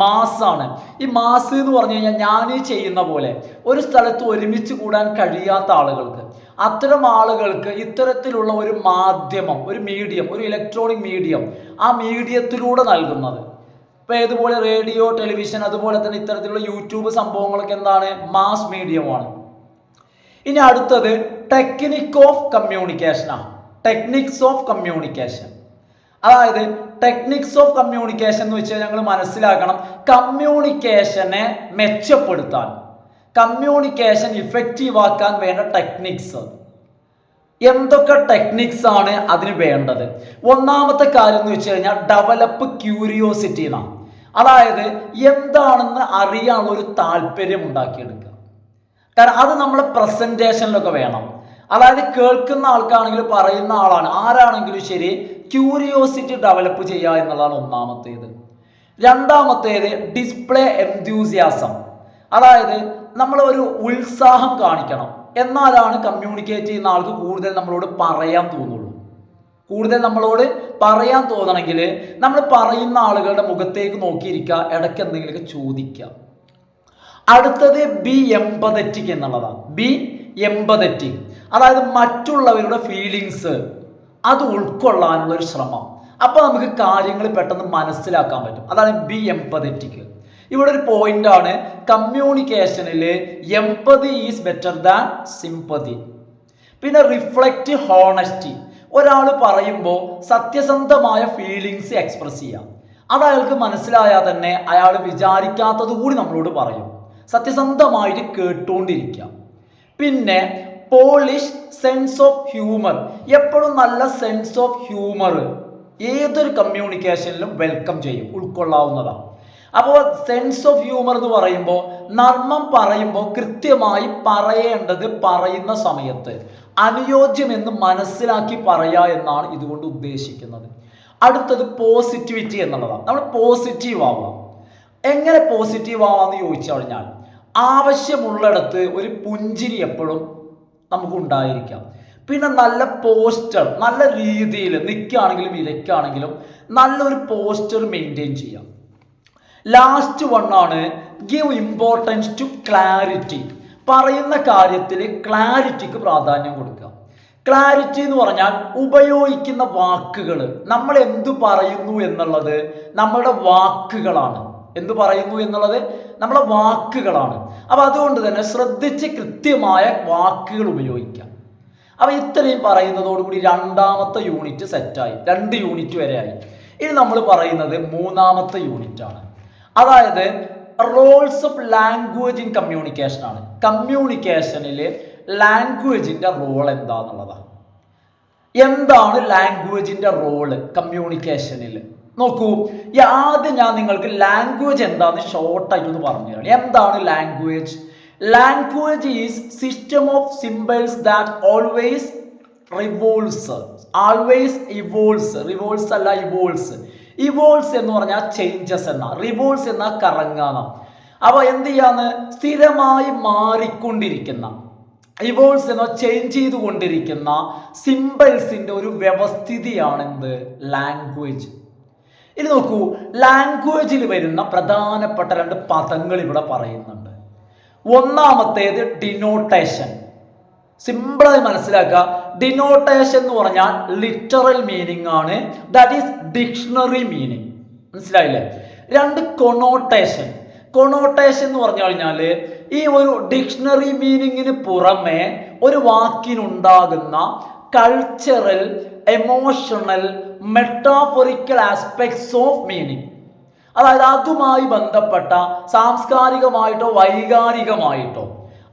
മാസാണ്. ഈ മാസ് എന്ന് പറഞ്ഞു കഴിഞ്ഞാൽ ഞാൻ ചെയ്യുന്ന പോലെ ഒരു സ്ഥലത്ത് ഒരുമിച്ച് കൂടാൻ കഴിയാത്ത ആളുകൾക്ക്, അത്തരം ആളുകൾക്ക് ഇത്തരത്തിലുള്ള ഒരു മാധ്യമം, ഒരു മീഡിയം, ഒരു ഇലക്ട്രോണിക് മീഡിയം, ആ മീഡിയത്തിലൂടെ നൽകുന്നത്. ഇപ്പൊ ഏതുപോലെ റേഡിയോ, ടെലിവിഷൻ, അതുപോലെ തന്നെ ഇത്തരത്തിലുള്ള യൂട്യൂബ് സംഭവങ്ങളൊക്കെ എന്താണ്? മാസ് മീഡിയമാണ്. ഇനി അടുത്തത് ടെക്നിക് ഓഫ് കമ്മ്യൂണിക്കേഷനാണ്. Techniques of communication. അതായത് ടെക്നിക്സ് ഓഫ് കമ്മ്യൂണിക്കേഷൻ എന്ന് വെച്ചാൽ ഞങ്ങൾ മനസ്സിലാക്കണം, കമ്മ്യൂണിക്കേഷനെ മെച്ചപ്പെടുത്താൻ, കമ്മ്യൂണിക്കേഷൻ ഇഫക്റ്റീവ് ആക്കാൻ വേണ്ട ടെക്നിക്സ്. എന്തൊക്കെ ടെക്നിക്സ് ആണ് അതിന് വേണ്ടത്? ഒന്നാമത്തെ കാര്യം എന്ന് വെച്ച് കഴിഞ്ഞാൽ ഡെവലപ്പ് ക്യൂരിയോസിറ്റി എന്നാണ്. അതായത് എന്താണെന്ന് അറിയാനുള്ള ഒരു താല്പര്യം ഉണ്ടാക്കിയെടുക്കുക. കാരണം അത് നമ്മളെ പ്രസന്റേഷനിലൊക്കെ വേണം. അതായത് കേൾക്കുന്ന ആൾക്കാണെങ്കിലും പറയുന്ന ആരാണെങ്കിലും ശരി, ക്യൂരിയോസിറ്റി ഡെവലപ്പ് ചെയ്യുക എന്നുള്ളതാണ് ഒന്നാമത്തേത്. രണ്ടാമത്തേത് ഡിസ്പ്ലേ എൻതൂസിയാസം. അതായത് നമ്മൾ ഒരു ഉത്സാഹം കാണിക്കണം. എന്നാലാണ് കമ്മ്യൂണിക്കേറ്റ് ചെയ്യുന്ന ആൾക്ക് കൂടുതൽ നമ്മളോട് പറയാൻ തോന്നുള്ളൂ. കൂടുതൽ നമ്മളോട് പറയാൻ തോന്നണമെങ്കിൽ നമ്മൾ പറയുന്ന ആളുകളുടെ മുഖത്തേക്ക് നോക്കിയിരിക്കുക, ഇടയ്ക്ക് എന്തെങ്കിലുമൊക്കെ ചോദിക്കുക. അടുത്തത് ബി എംപതറ്റിക് എന്നുള്ളതാണ്. ബി എംപതറ്റിക് അതായത് മറ്റുള്ളവരുടെ ഫീലിങ്സ് അത് ഉൾക്കൊള്ളാനുള്ള ഒരു ശ്രമം. അപ്പോൾ നമുക്ക് കാര്യങ്ങൾ പെട്ടെന്ന് മനസ്സിലാക്കാൻ പറ്റും. അതാണ് ബി എംപതറ്റിക്. ഇവിടെ ഒരു പോയിന്റ് ആണ്, കമ്മ്യൂണിക്കേഷനിൽ empathy is better than sympathy. പിന്നെ റിഫ്ലക്റ്റ് ഹോണസ്റ്റി. ഒരാൾ പറയുമ്പോൾ സത്യസന്ധമായ ഫീലിങ്സ് എക്സ്പ്രസ് ചെയ്യാം. അത് അയാൾക്ക് മനസ്സിലായാൽ തന്നെ അയാൾ വിചാരിക്കാത്തത് കൂടി നമ്മളോട് പറയും. സത്യസന്ധമായിട്ട് കേട്ടുകൊണ്ടിരിക്കുക. പിന്നെ പോളിഷ് സെൻസ് ഓഫ് ഹ്യൂമർ. എപ്പോഴും നല്ല സെൻസ് ഓഫ് ഹ്യൂമർ ഏതൊരു കമ്മ്യൂണിക്കേഷനിലും വെൽക്കം ചെയ്യും, ഉൾക്കൊള്ളാവുന്നതാണ്. അപ്പോൾ സെൻസ് ഓഫ് ഹ്യൂമർ എന്ന് പറയുമ്പോൾ നർമ്മം പറയുമ്പോൾ കൃത്യമായി പറയേണ്ടത് പറയുന്ന സമയത്ത് അനുയോജ്യമെന്ന് മനസ്സിലാക്കി പറയുക എന്നാണ് ഇതുകൊണ്ട് ഉദ്ദേശിക്കുന്നത്. അടുത്തത് പോസിറ്റിവിറ്റി എന്നുള്ളതാണ്. നമ്മൾ പോസിറ്റീവ് ആവാം. എങ്ങനെ പോസിറ്റീവ് ആവാമെന്ന് ചോദിച്ചു കഴിഞ്ഞാൽ ആവശ്യമുള്ളിടത്ത് ഒരു പുഞ്ചിരി എപ്പോഴും നമുക്ക് ഉണ്ടായിരിക്കാം. പിന്നെ നല്ല പോസ്റ്റർ, നല്ല രീതിയിൽ നിൽക്കുകയാണെങ്കിലും ഇരിക്കുകയാണെങ്കിലും നല്ലൊരു പോസ്റ്റർ മെയിൻറ്റെയിൻ ചെയ്യാം. ലാസ്റ്റ് വണ്ണാണ് ഗിവ് ഇമ്പോർട്ടൻസ് ടു ക്ലാരിറ്റി. പറയുന്ന കാര്യത്തിൽ ക്ലാരിറ്റിക്ക് പ്രാധാന്യം കൊടുക്കുക. ക്ലാരിറ്റി എന്ന് പറഞ്ഞാൽ ഉപയോഗിക്കുന്ന വാക്കുകൾ, നമ്മൾ എന്തു പറയുന്നു എന്നുള്ളത് നമ്മളുടെ വാക്കുകളാണ്. എന്തു പറയുന്നു എന്നുള്ളത് നമ്മളെ വാക്കുകളാണ്. അപ്പം അതുകൊണ്ട് തന്നെ ശ്രദ്ധിച്ച് കൃത്യമായ വാക്കുകൾ ഉപയോഗിക്കാം. അപ്പം ഇത്രയും പറയുന്നതോടുകൂടി രണ്ടാമത്തെ യൂണിറ്റ് സെറ്റായി. 2 യൂണിറ്റ് വരെ ആയി. ഇനി നമ്മൾ പറയുന്നത് മൂന്നാമത്തെ യൂണിറ്റ് ആണ്. അതായത് Rolls of language in communication ആണ്. കമ്മ്യൂണിക്കേഷനിൽ ലാംഗ്വേജിൻ്റെ റോൾ എന്താണെന്നുള്ളതാണ്. എന്താണ് ലാംഗ്വേജിൻ്റെ റോള് കമ്മ്യൂണിക്കേഷനിൽ? നോക്കൂ, ആദ്യം ഞാൻ നിങ്ങൾക്ക് ലാംഗ്വേജ് എന്താണെന്ന് ഷോർട്ടായിട്ടൊന്ന് പറഞ്ഞു തരാം. എന്താണ് language? Language is system of symbols that always revolves. Revolves അല്ല, ഇവോൾവ്സ്. ഇവോൾവ്സ് എന്ന് പറഞ്ഞാൽ ചേഞ്ചസ് എന്ന, റിവോൾവ്സ് എന്ന കറങ്ങാന. അപ്പോൾ എന്ത് ചെയ്യാന്ന്, സ്ഥിരമായി മാറിക്കൊണ്ടിരിക്കുന്ന, ഇവോൾവ്സ് എന്നോ ചേഞ്ച് ചെയ്തുകൊണ്ടിരിക്കുന്ന സിംബൽസിൻ്റെ ഒരു വ്യവസ്ഥിതിയാണ് എന്ത്, ലാംഗ്വേജ്. ഇനി നോക്കൂ, ലാംഗ്വേജിൽ വരുന്ന പ്രധാനപ്പെട്ട 2 പദങ്ങൾ ഇവിടെ പറയുന്നുണ്ട്. ഒന്നാമത്തേത് ഡിനോട്ടേഷൻ. സിമ്പിളായി മനസ്സിലാക്കുക, ഡിനോട്ടേഷൻ എന്ന് പറഞ്ഞാൽ ലിറ്ററൽ മീനിങ് ആണ്, ദാറ്റ് ഈസ് ഡിക്ഷണറി മീനിങ്. മനസ്സിലായില്ലേ? 2 കൊണോട്ടേഷൻ. കൊണോട്ടേഷൻ എന്ന് പറഞ്ഞു കഴിഞ്ഞാൽ ഈ ഒരു ഡിക്ഷണറി മീനിങ്ങിന് പുറമെ ഒരു വാക്കിനുണ്ടാകുന്ന cultural, emotional, metaphorical aspects of meaning. അതായത് അതുമായി ബന്ധപ്പെട്ട സാംസ്കാരികമായിട്ടോ വൈകാരികമായിട്ടോ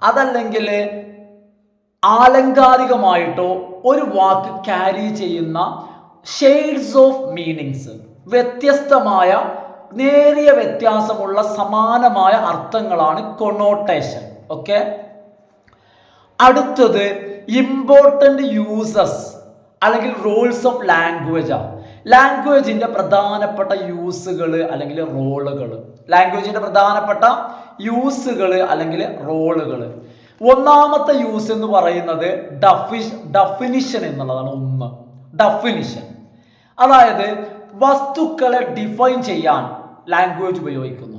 അതല്ലെങ്കിൽ ആലങ്കാരികമായിട്ടോ ഒരു വാക്ക് ക്യാരി ചെയ്യുന്ന ഷെയ്ഡ്സ് ഓഫ് മീനിങ്സ്, വ്യത്യസ്തമായ നേരിയ വ്യത്യാസമുള്ള സമാനമായ അർത്ഥങ്ങളാണ് കൊണോട്ടേഷൻ. ഓക്കെ. അടുത്തത് ഇമ്പോർട്ടൻ്റ് യൂസസ് അല്ലെങ്കിൽ റോൾസ് ഓഫ് ലാംഗ്വേജാണ്. ലാംഗ്വേജിൻ്റെ പ്രധാനപ്പെട്ട യൂസുകൾ അല്ലെങ്കിൽ റോളുകൾ. ലാംഗ്വേജിൻ്റെ പ്രധാനപ്പെട്ട യൂസുകൾ അല്ലെങ്കിൽ റോളുകൾ. ഒന്നാമത്തെ യൂസ് എന്ന് പറയുന്നത് ഡെഫിനിഷൻ എന്നുള്ളതാണ്. ഒന്ന്, ഡെഫിനിഷൻ. അതായത് വസ്തുക്കളെ ഡിഫൈൻ ചെയ്യാൻ ലാംഗ്വേജ് ഉപയോഗിക്കുന്നു,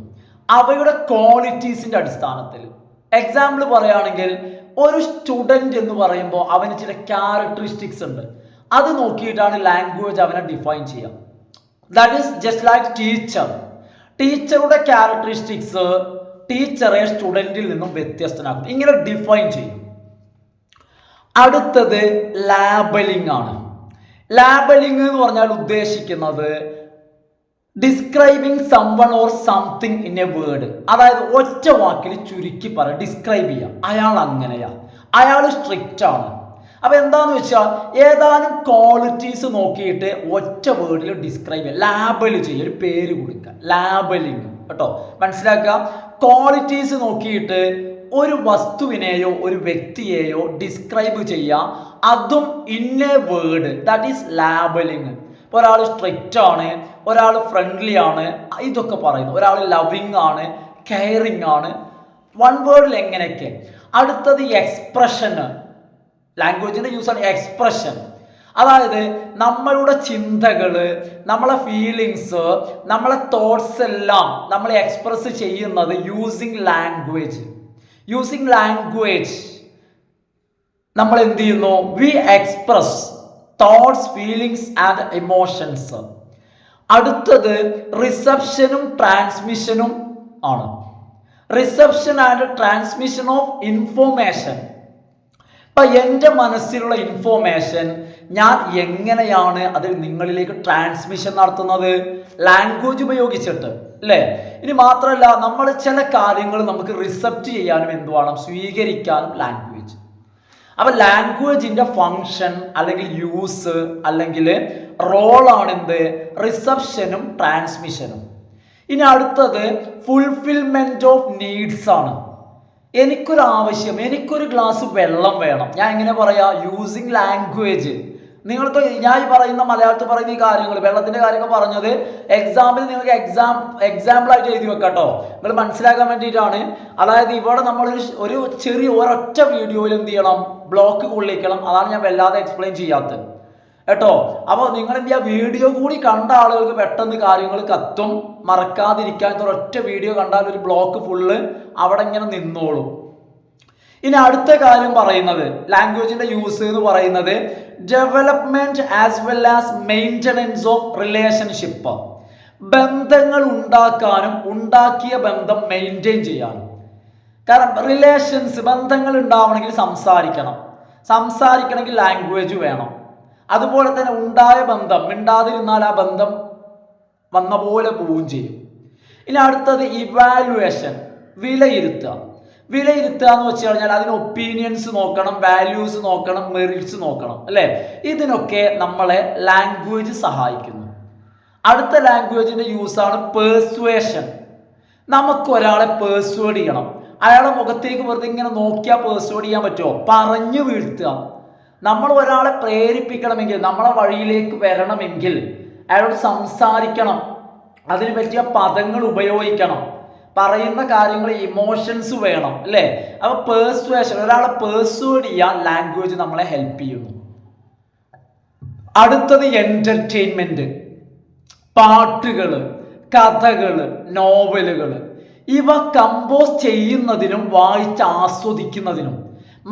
അവയുടെ ക്വാളിറ്റീസിൻ്റെ അടിസ്ഥാനത്തിൽ. എക്സാമ്പിൾ പറയുകയാണെങ്കിൽ ഒരു സ്റ്റുഡൻറ് എന്ന് പറയുമ്പോൾ അവന് ചില ക്യാരക്ടറിസ്റ്റിക്സ് ഉണ്ട്, അത് നോക്കിയിട്ടാണ് ലാംഗ്വേജ് അവനെ ഡിഫൈൻ ചെയ്യുക. That is just like teacher. ടീച്ചറുടെ ക്യാരക്ടറിസ്റ്റിക്സ് ടീച്ചറെ സ്റ്റുഡൻറ്റിൽ നിന്നും വ്യത്യസ്തനാക്കും. ഇങ്ങനെ ഡിഫൈൻ ചെയ്യും. അടുത്തത് ലാബലിംഗ് ആണ്. ലാബലിംഗ് എന്ന് പറഞ്ഞാൽ ഉദ്ദേശിക്കുന്നത് describing someone or something in a word, അതായത് ഒറ്റ വാക്കിൽ ചുരുക്കി പറ, ഡിസ്ക്രൈബ് ചെയ്യാം. അയാൾ അങ്ങനെയാ, അയാൾ സ്ട്രിക്റ്റ് ആണ്. അപ്പൊ എന്താന്ന് വെച്ചാൽ ഏതാനും ക്വാളിറ്റീസ് നോക്കിയിട്ട് ഒറ്റ വേർഡിൽ ഡിസ്ക്രൈബ് ചെയ്യുക, ലാബൽ ചെയ്യുക, ഒരു പേര് കൊടുക്കുക, ലാബലിങ് കേട്ടോ, മനസ്സിലാക്കുക. ക്വാളിറ്റീസ് നോക്കിയിട്ട് ഒരു വസ്തുവിനെയോ ഒരു വ്യക്തിയെയോ ഡിസ്ക്രൈബ് ചെയ്യുക, അതും in a word, that is labelling. ഒരാൾ സ്ട്രിക്റ്റ് ആണ്, ഒരാൾ ഫ്രണ്ട്ലി ആണ്, ഇതൊക്കെ പറയുന്നു. ഒരാൾ ലവിങ് ആണ്, കെയറിങ് ആണ്, വൺ വേർഡിൽ എങ്ങനെയൊക്കെ. അടുത്തത് എക്സ്പ്രഷന്, ലാംഗ്വേജിന്റെ യൂസ് ആണ് എക്സ്പ്രഷൻ. അതായത് നമ്മളുടെ ചിന്തകൾ, നമ്മളെ ഫീലിങ്സ്, നമ്മളെ തോട്ട്സ് എല്ലാം നമ്മൾ എക്സ്പ്രസ് ചെയ്യുന്നത് യൂസിങ് ലാംഗ്വേജ്. യൂസിങ് ലാംഗ്വേജ് നമ്മൾ എന്ത് ചെയ്യുന്നു? We express thoughts, feelings and emotions. അടുത്തത് റിസപ്ഷനും ട്രാൻസ്മിഷനും ആണ്. Reception and transmission of information. ഇപ്പൊ എൻ്റെ മനസ്സിലുള്ള ഇൻഫോർമേഷൻ ഞാൻ എങ്ങനെയാണ് അത് നിങ്ങളിലേക്ക് ട്രാൻസ്മിഷൻ നടത്തുന്നത്? ലാംഗ്വേജ് ഉപയോഗിച്ചിട്ട്, അല്ലേ? ഇനി മാത്രമല്ല, നമ്മൾ ചില കാര്യങ്ങൾ നമുക്ക് റിസപ്റ്റ് ചെയ്യാനും എന്ത് വേണം? സ്വീകരിക്കാനും ലാംഗ്വേജ്. അപ്പൊ ലാംഗ്വേജിന്റെ ഫങ്ഷൻ അല്ലെങ്കിൽ യൂസ് അല്ലെങ്കിൽ റോളാണ് എന്ത്? റിസപ്ഷനും ട്രാൻസ്മിഷനും. ഇനി അടുത്തത് ഫുൾഫിൽമെന്റ് ഓഫ് നീഡ്സ് ആണ്. എനിക്കൊരു ആവശ്യം, എനിക്കൊരു ഗ്ലാസ് വെള്ളം വേണം, ഞാൻ എങ്ങനെ പറയാ? Using language. നിങ്ങൾക്ക് ഞാൻ ഈ പറയുന്ന മലയാളത്തിൽ പറയുന്ന ഈ കാര്യങ്ങൾ, വെള്ളത്തിന്റെ കാര്യങ്ങൾ പറഞ്ഞത് എക്സാമ്പിൾ നിങ്ങൾക്ക് എക്സാമ്പിൾ ആയിട്ട് എഴുതി വെക്കാട്ടോ, നിങ്ങൾ മനസ്സിലാക്കാൻ വേണ്ടിയിട്ടാണ്. അതായത് ഇവിടെ നമ്മൾ ഒരു ചെറിയ ഒരൊറ്റ വീഡിയോയിൽ എന്ത് ചെയ്യണം? ബ്ലോക്ക് കൊള്ളിക്കണം. അതാണ് ഞാൻ വല്ലാതെ എക്സ്പ്ലെയിൻ ചെയ്യാത്തത് കേട്ടോ. അപ്പോൾ നിങ്ങൾ എന്ത് ചെയ്യുക? വീഡിയോ കൂടി കണ്ട ആളുകൾക്ക് പെട്ടെന്ന് കാര്യങ്ങൾ കത്തും. മറക്കാതിരിക്കാൻ ഒരൊറ്റ വീഡിയോ കണ്ടാൽ ഒരു ബ്ലോക്ക് ഫുള്ള് അവിടെ ഇങ്ങനെ നിന്നോളും. ഇനി അടുത്ത കാര്യം പറയുന്നത്, ലാംഗ്വേജിന്റെ യൂസ് എന്ന് പറയുന്നത് development as well as maintenance of relationship. ബന്ധങ്ങൾ ഉണ്ടാക്കാനും ഉണ്ടാക്കിയ ബന്ധം മെയിൻറ്റെയിൻ ചെയ്യാനും. കാരണം റിലേഷൻസ്, ബന്ധങ്ങൾ ഉണ്ടാവണമെങ്കിൽ സംസാരിക്കണമെങ്കിൽ ലാംഗ്വേജ് വേണം. അതുപോലെ തന്നെ ഉണ്ടായ ബന്ധം മിണ്ടാതിരുന്നാൽ ആ ബന്ധം വന്ന പോലെ പോവുകയും ചെയ്യും. ഇനി അടുത്തത് ഇവാലുവേഷൻ, വിലയിരുത്തുക എന്ന് വെച്ച് കഴിഞ്ഞാൽ അതിന് ഒപ്പീനിയൻസ് നോക്കണം, വാല്യൂസ് നോക്കണം, മെറിറ്റ്സ് നോക്കണം, അല്ലേ? ഇതിനൊക്കെ നമ്മളെ ലാംഗ്വേജ് സഹായിക്കുന്നു. അടുത്ത ലാംഗ്വേജിന്റെ യൂസ് ആണ് പേഴ്സുവേഷൻ. നമുക്ക് ഒരാളെ പേഴ്സുവേഡ് ചെയ്യണം. അയാളുടെ മുഖത്തേക്ക് വെറുതെ ഇങ്ങനെ നോക്കിയാൽ പേഴ്സുവേഡ് ചെയ്യാൻ പറ്റുമോ? പറഞ്ഞു വീഴ്ത്തുക. നമ്മൾ ഒരാളെ പ്രേരിപ്പിക്കണമെങ്കിൽ, നമ്മളെ വഴിയിലേക്ക് വരണമെങ്കിൽ അയാളോട് സംസാരിക്കണം, അതിന് പറ്റിയ പദങ്ങൾ ഉപയോഗിക്കണം, പറയുന്ന കാര്യങ്ങൾ ഇമോഷൻസ് വേണം, അല്ലേ? അപ്പൊ പേഴ്സുവേഷൻ, ഒരാളെ പേഴ്സുവേഡ് ചെയ്യാൻ ലാംഗ്വേജ് നമ്മളെ ഹെൽപ്പ് ചെയ്യുന്നു. അടുത്തത് എന്റർടൈൻമെന്റ്. പാട്ടുകൾ, കഥകൾ, നോവലുകൾ, ഇവ കമ്പോസ് ചെയ്യുന്നതിനും വായിച്ച് ആസ്വദിക്കുന്നതിനും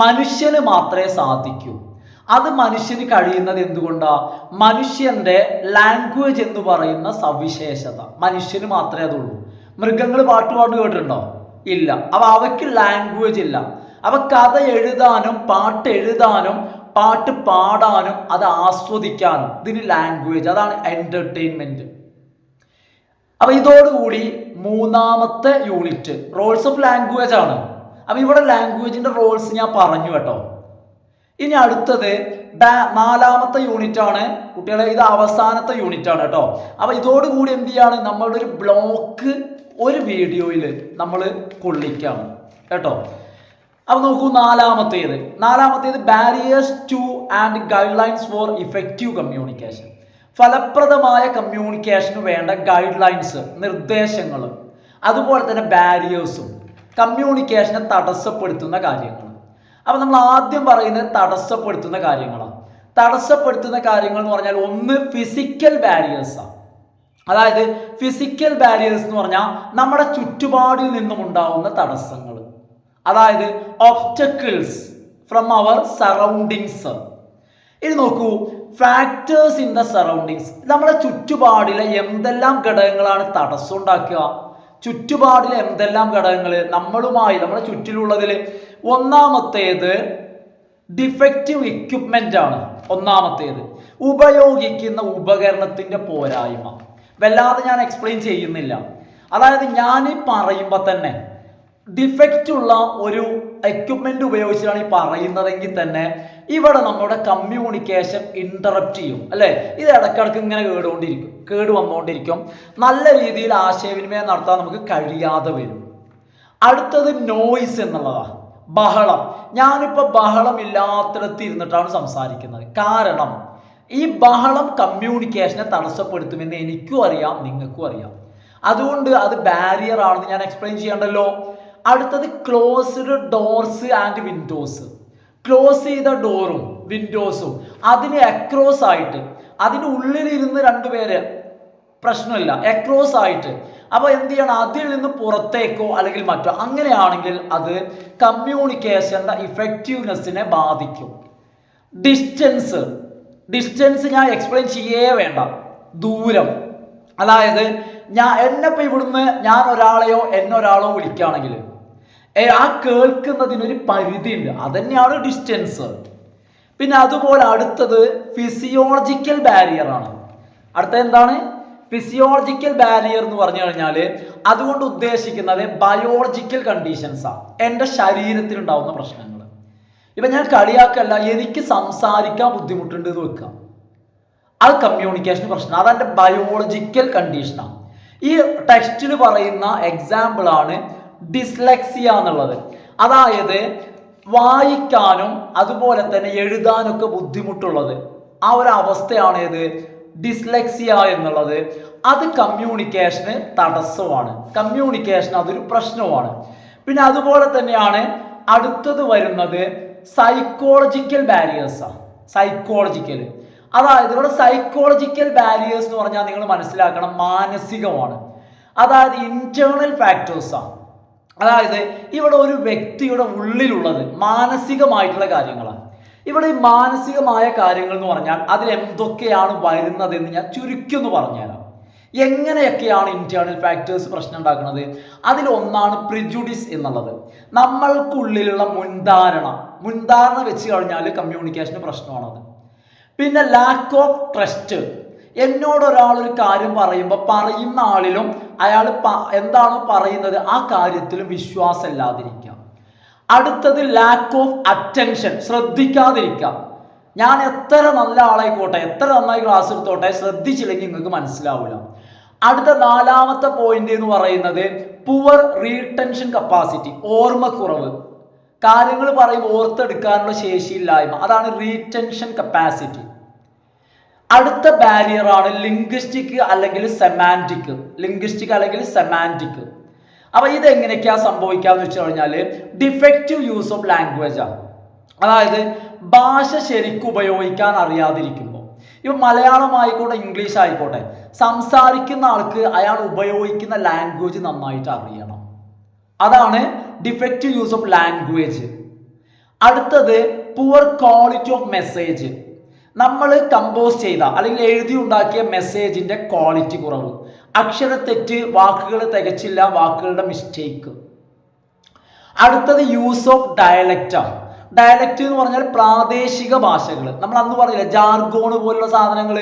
മനുഷ്യന് മാത്രമേ സാധിക്കൂ. അത് മനുഷ്യന് കഴിയുന്നത് എന്തുകൊണ്ടാ? മനുഷ്യന്റെ ലാംഗ്വേജ് എന്ന് പറയുന്ന സവിശേഷത മനുഷ്യന് മാത്രമേ അതുള്ളൂ. മൃഗങ്ങൾ പാട്ട് കേട്ടിട്ടുണ്ടോ? ഇല്ല. അപ്പൊ അവയ്ക്ക് ലാംഗ്വേജ് ഇല്ല. അപ്പൊ കഥ എഴുതാനും പാട്ട് എഴുതാനും പാട്ട് പാടാനും അത് ആസ്വദിക്കാനും ഇതിന് ലാംഗ്വേജ്, അതാണ് എന്റർടൈൻമെന്റ്. അപ്പൊ ഇതോടുകൂടി മൂന്നാമത്തെ യൂണിറ്റ് റോൾസ് ഓഫ് ലാംഗ്വേജ് ആണ്. അപ്പൊ ഇവിടെ ലാംഗ്വേജിന്റെ റോൾസ് ഞാൻ പറഞ്ഞു കേട്ടോ. ഇനി അടുത്തത് നാലാമത്തെ യൂണിറ്റ് ആണ് കുട്ടികളെ, ഇത് അവസാനത്തെ യൂണിറ്റ് ആണ് കേട്ടോ. അപ്പൊ ഇതോടുകൂടി എന്ത് ചെയ്യാണ്? നമ്മളുടെ ഒരു ബ്ലോക്ക് ഒരു വീഡിയോയിൽ നമ്മൾ കൊള്ളിക്കാണ് കേട്ടോ. അപ്പൊ നോക്കൂ, നാലാമത്തേത് barriers to and guidelines for effective communication. ഫലപ്രദമായ കമ്മ്യൂണിക്കേഷന് വേണ്ട ഗൈഡ് ലൈൻസ്, നിർദ്ദേശങ്ങൾ, അതുപോലെ തന്നെ ബാരിയേഴ്സും കമ്മ്യൂണിക്കേഷനെ തടസ്സപ്പെടുത്തുന്ന കാര്യങ്ങൾ. അപ്പൊ നമ്മൾ ആദ്യം പറയുന്നത് തടസ്സപ്പെടുത്തുന്ന കാര്യങ്ങളാണ്. തടസ്സപ്പെടുത്തുന്ന കാര്യങ്ങൾ എന്ന് പറഞ്ഞാൽ ഒന്ന് ഫിസിക്കൽ ബാരിയേഴ്സാണ്. അതായത് ഫിസിക്കൽ ബാരിയേഴ്സ് എന്ന് പറഞ്ഞാൽ നമ്മുടെ ചുറ്റുപാടിൽ നിന്നും ഉണ്ടാവുന്ന തടസ്സങ്ങൾ, അതായത് ഒബ്സ്റ്റക്കിൾസ് ഫ്രം അവർ സറൗണ്ടിങ്സ്. ഇനി നോക്കൂ, ഫാക്ടേഴ്സ് ഇൻ ദ സറൗണ്ടിങ്സ്. നമ്മുടെ ചുറ്റുപാടിലെ എന്തെല്ലാം ഘടകങ്ങളാണ് തടസ്സം ഉണ്ടാക്കുക? ചുറ്റുപാടിലെ എന്തെല്ലാം ഘടകങ്ങൾ നമ്മളുമായി, നമ്മുടെ ചുറ്റിലുള്ളതിൽ ഒന്നാമത്തേത് ഡിഫക്റ്റീവ് ഇക്വിപ്മെന്റ് ആണ്. ഉപയോഗിക്കുന്ന ഉപകരണത്തിന്റെ പോരായ്മ. വല്ലാതെ ഞാൻ എക്സ്പ്ലെയിൻ ചെയ്യുന്നില്ല. അതായത് ഞാൻ ഈ പറയുമ്പോൾ തന്നെ ഡിഫക്റ്റ് ഉള്ള ഒരു എക്യുപ്മെന്റ് ഉപയോഗിച്ചാണ് ഈ പറയുന്നതെങ്കിൽ തന്നെ ഇവിടെ നമ്മുടെ കമ്മ്യൂണിക്കേഷൻ ഇന്ററപ്റ്റ് ചെയ്യും അല്ലേ. ഇത് ഇടയ്ക്കിടയ്ക്ക് ഇങ്ങനെ കേട് വന്നുകൊണ്ടിരിക്കും. നല്ല രീതിയിൽ ആശയവിനിമയം നടത്താൻ നമുക്ക് കഴിയാതെ വരും. അടുത്തത് നോയ്സ് എന്നുള്ളതാണ്, ബഹളം. ഞാനിപ്പോൾ ബഹളം ഇല്ലാത്തിടത്ത് ഇരുന്നിട്ടാണ് സംസാരിക്കുന്നത്. കാരണം ഈ ബഹളം കമ്മ്യൂണിക്കേഷനെ തടസ്സപ്പെടുത്തുമെന്ന് എനിക്കും അറിയാം, നിങ്ങൾക്കും അറിയാം. അതുകൊണ്ട് അത് ബാരിയർ ആണെന്ന് ഞാൻ എക്സ്പ്ലെയിൻ ചെയ്യണ്ടല്ലോ. അടുത്തത് closed doors and Windows. Close ചെയ്ത ഡോറും വിൻഡോസും അതിന് അക്രോസ് ആയിട്ട്, അതിൻ്റെ ഉള്ളിലിരുന്ന് രണ്ടുപേര് പ്രശ്നമില്ല, അക്രോസ് ആയിട്ട്. അപ്പോൾ എന്ത് ചെയ്യണം, അതിൽ നിന്ന് പുറത്തേക്കോ അല്ലെങ്കിൽ മറ്റോ അങ്ങനെയാണെങ്കിൽ അത് കമ്മ്യൂണിക്കേഷൻ്റെ ഇഫക്റ്റീവ്നെസ്സിനെ ബാധിക്കും. ഡിസ്റ്റൻസ് ഞാൻ എക്സ്പ്ലെയിൻ ചെയ്യേ വേണ്ട. ദൂരം, അതായത് എന്നെപ്പോൾ ഇവിടുന്ന് ഞാൻ ഒരാളെയോ എന്നൊരാളോ വിളിക്കുകയാണെങ്കിൽ ആ കേൾക്കുന്നതിനൊരു പരിധിയുണ്ട്, അതന്നെയാണ് ഡിസ്റ്റൻസ്. പിന്നെ അതുപോലെ അടുത്തത് ഫിസിയോളജിക്കൽ ബാരിയർ ആണ്. അടുത്തത് എന്താണ്? ഫിസിയോളജിക്കൽ ബാരിയർ എന്ന് പറഞ്ഞു കഴിഞ്ഞാൽ അതുകൊണ്ട് ഉദ്ദേശിക്കുന്നത് ബയോളജിക്കൽ കണ്ടീഷൻസാണ്, എൻ്റെ ശരീരത്തിലുണ്ടാവുന്ന പ്രശ്നങ്ങൾ. ഇപ്പം ഞാൻ കളിയാക്കല്ല, എനിക്ക് സംസാരിക്കാൻ ബുദ്ധിമുട്ടുണ്ട് എന്ന് വെക്കാം, അത് കമ്മ്യൂണിക്കേഷൻ പ്രശ്നം, അതെൻ്റെ ബയോളജിക്കൽ കണ്ടീഷനാണ്. ഈ ടെക്സ്റ്റിൽ പറയുന്ന എക്സാമ്പിളാണ് ഡിസ്ലെക്സിയ എന്നുള്ളത്. അതായത് വായിക്കാനും അതുപോലെ തന്നെ എഴുതാനൊക്കെ ബുദ്ധിമുട്ടുള്ളത്, ആ ഒരു അവസ്ഥയാണ് ഏത്, ഡിസ്ലെക്സിയ എന്നുള്ളത്. അത് കമ്മ്യൂണിക്കേഷന് തടസ്സമാണ്, കമ്മ്യൂണിക്കേഷൻ അതൊരു പ്രശ്നമാണ്. പിന്നെ അതുപോലെ തന്നെയാണ് അടുത്തത് വരുന്നത് സൈക്കോളജിക്കൽ ബാരിയേഴ്സാണ്. സൈക്കോളജിക്കൽ, അതായത് ഇവിടെ സൈക്കോളജിക്കൽ ബാരിയേഴ്സ് എന്ന് പറഞ്ഞാൽ നിങ്ങൾ മനസ്സിലാക്കണം, മാനസികമാണ്. അതായത് ഇന്റേണൽ ഫാക്ടേഴ്സാണ്. അതായത് ഇവിടെ ഒരു വ്യക്തിയുടെ ഉള്ളിലുള്ളത് മാനസികമായിട്ടുള്ള കാര്യങ്ങളാണ്. ഇവിടെ ഈ മാനസികമായ കാര്യങ്ങൾ എന്ന് പറഞ്ഞാൽ അതിൽ എന്തൊക്കെയാണ് വരുന്നതെന്ന് ഞാൻ ചുരുക്കി ഒന്ന് പറഞ്ഞുതരാം. എങ്ങനെയൊക്കെയാണ് ഇന്റേണൽ ഫാക്ടേഴ്സ് പ്രശ്നം ഉണ്ടാക്കുന്നത്? അതിലൊന്നാണ് പ്രിജുഡിസ് എന്നുള്ളത്, നമ്മൾക്കുള്ളിലുള്ള മുൻധാരണ വെച്ച് കഴിഞ്ഞാൽ കമ്മ്യൂണിക്കേഷന് പ്രശ്നമാണത്. പിന്നെ ലാക്ക് ഓഫ് ട്രസ്റ്റ്, എന്നോട് ഒരാൾ ഒരു കാര്യം പറയുമ്പോൾ പറയുന്ന ആളിലും അയാൾ എന്താണോ പറയുന്നത് ആ കാര്യത്തിലും വിശ്വാസം ഇല്ലാതിരിക്കുക. അടുത്തത് ലാക്ക് ഓഫ് അറ്റൻഷൻ, ശ്രദ്ധിക്കാതിരിക്കുക. ഞാൻ എത്ര നല്ല ആളായിക്കോട്ടെ, എത്ര നന്നായി ക്ലാസ് എടുത്തോട്ടെ, ശ്രദ്ധിച്ചില്ലെങ്കിൽ നിങ്ങൾക്ക് മനസ്സിലാവില്ല. അടുത്ത 4ാമത്തെ പോയിന്റ് എന്ന് പറയുന്നത് പുവർ റീടെൻഷൻ കപ്പാസിറ്റി, ഓർമ്മക്കുറവ്. കാര്യങ്ങൾ പറയുമ്പോൾ ഓർത്തെടുക്കാനുള്ള ശേഷിയില്ലായ്മ, അതാണ് റീടെൻഷൻ കപ്പാസിറ്റി. അടുത്ത ബാരിയർ ആണ് ലിംഗ്വിസ്റ്റിക് അല്ലെങ്കിൽ സെമാൻറ്റിക്. അപ്പൊ ഇത് എങ്ങനെയൊക്കെയാ സംഭവിക്കാന്ന് വെച്ച് കഴിഞ്ഞാൽ ഡിഫക്റ്റീവ് യൂസ് ഓഫ് ലാംഗ്വേജ് ആണ്. അതായത് ഭാഷ ശരിക്കും ഉപയോഗിക്കാൻ അറിയാതിരിക്കുമ്പോൾ, ഇപ്പൊ മലയാളം ആയിക്കോട്ടെ ഇംഗ്ലീഷ് ആയിക്കോട്ടെ, സംസാരിക്കുന്ന ആൾക്ക് അയാൾ ഉപയോഗിക്കുന്ന ലാംഗ്വേജ് നന്നായിട്ട് അറിയണം, അതാണ് ഡിഫക്റ്റീവ് യൂസ് ഓഫ് ലാംഗ്വേജ്. അടുത്തത് പുവർ ക്വാളിറ്റി ഓഫ് മെസ്സേജ്, നമ്മൾ കമ്പോസ് ചെയ്ത അല്ലെങ്കിൽ എഴുതി ഉണ്ടാക്കിയ മെസ്സേജിന്റെ ക്വാളിറ്റി കുറവ്, അക്ഷരത്തെറ്റ്, വാക്കുകൾ തികച്ചില്ല, വാക്കുകളുടെ മിസ്റ്റേക്ക്. അടുത്തത് യൂസ് ഓഫ് ഡയലക്റ്റാണ്. ഡയലക്റ്റ് എന്ന് പറഞ്ഞാൽ പ്രാദേശിക ഭാഷകൾ, നമ്മൾ അന്ന് പറഞ്ഞില്ല ജാർഗോൺ പോലുള്ള സാധനങ്ങൾ.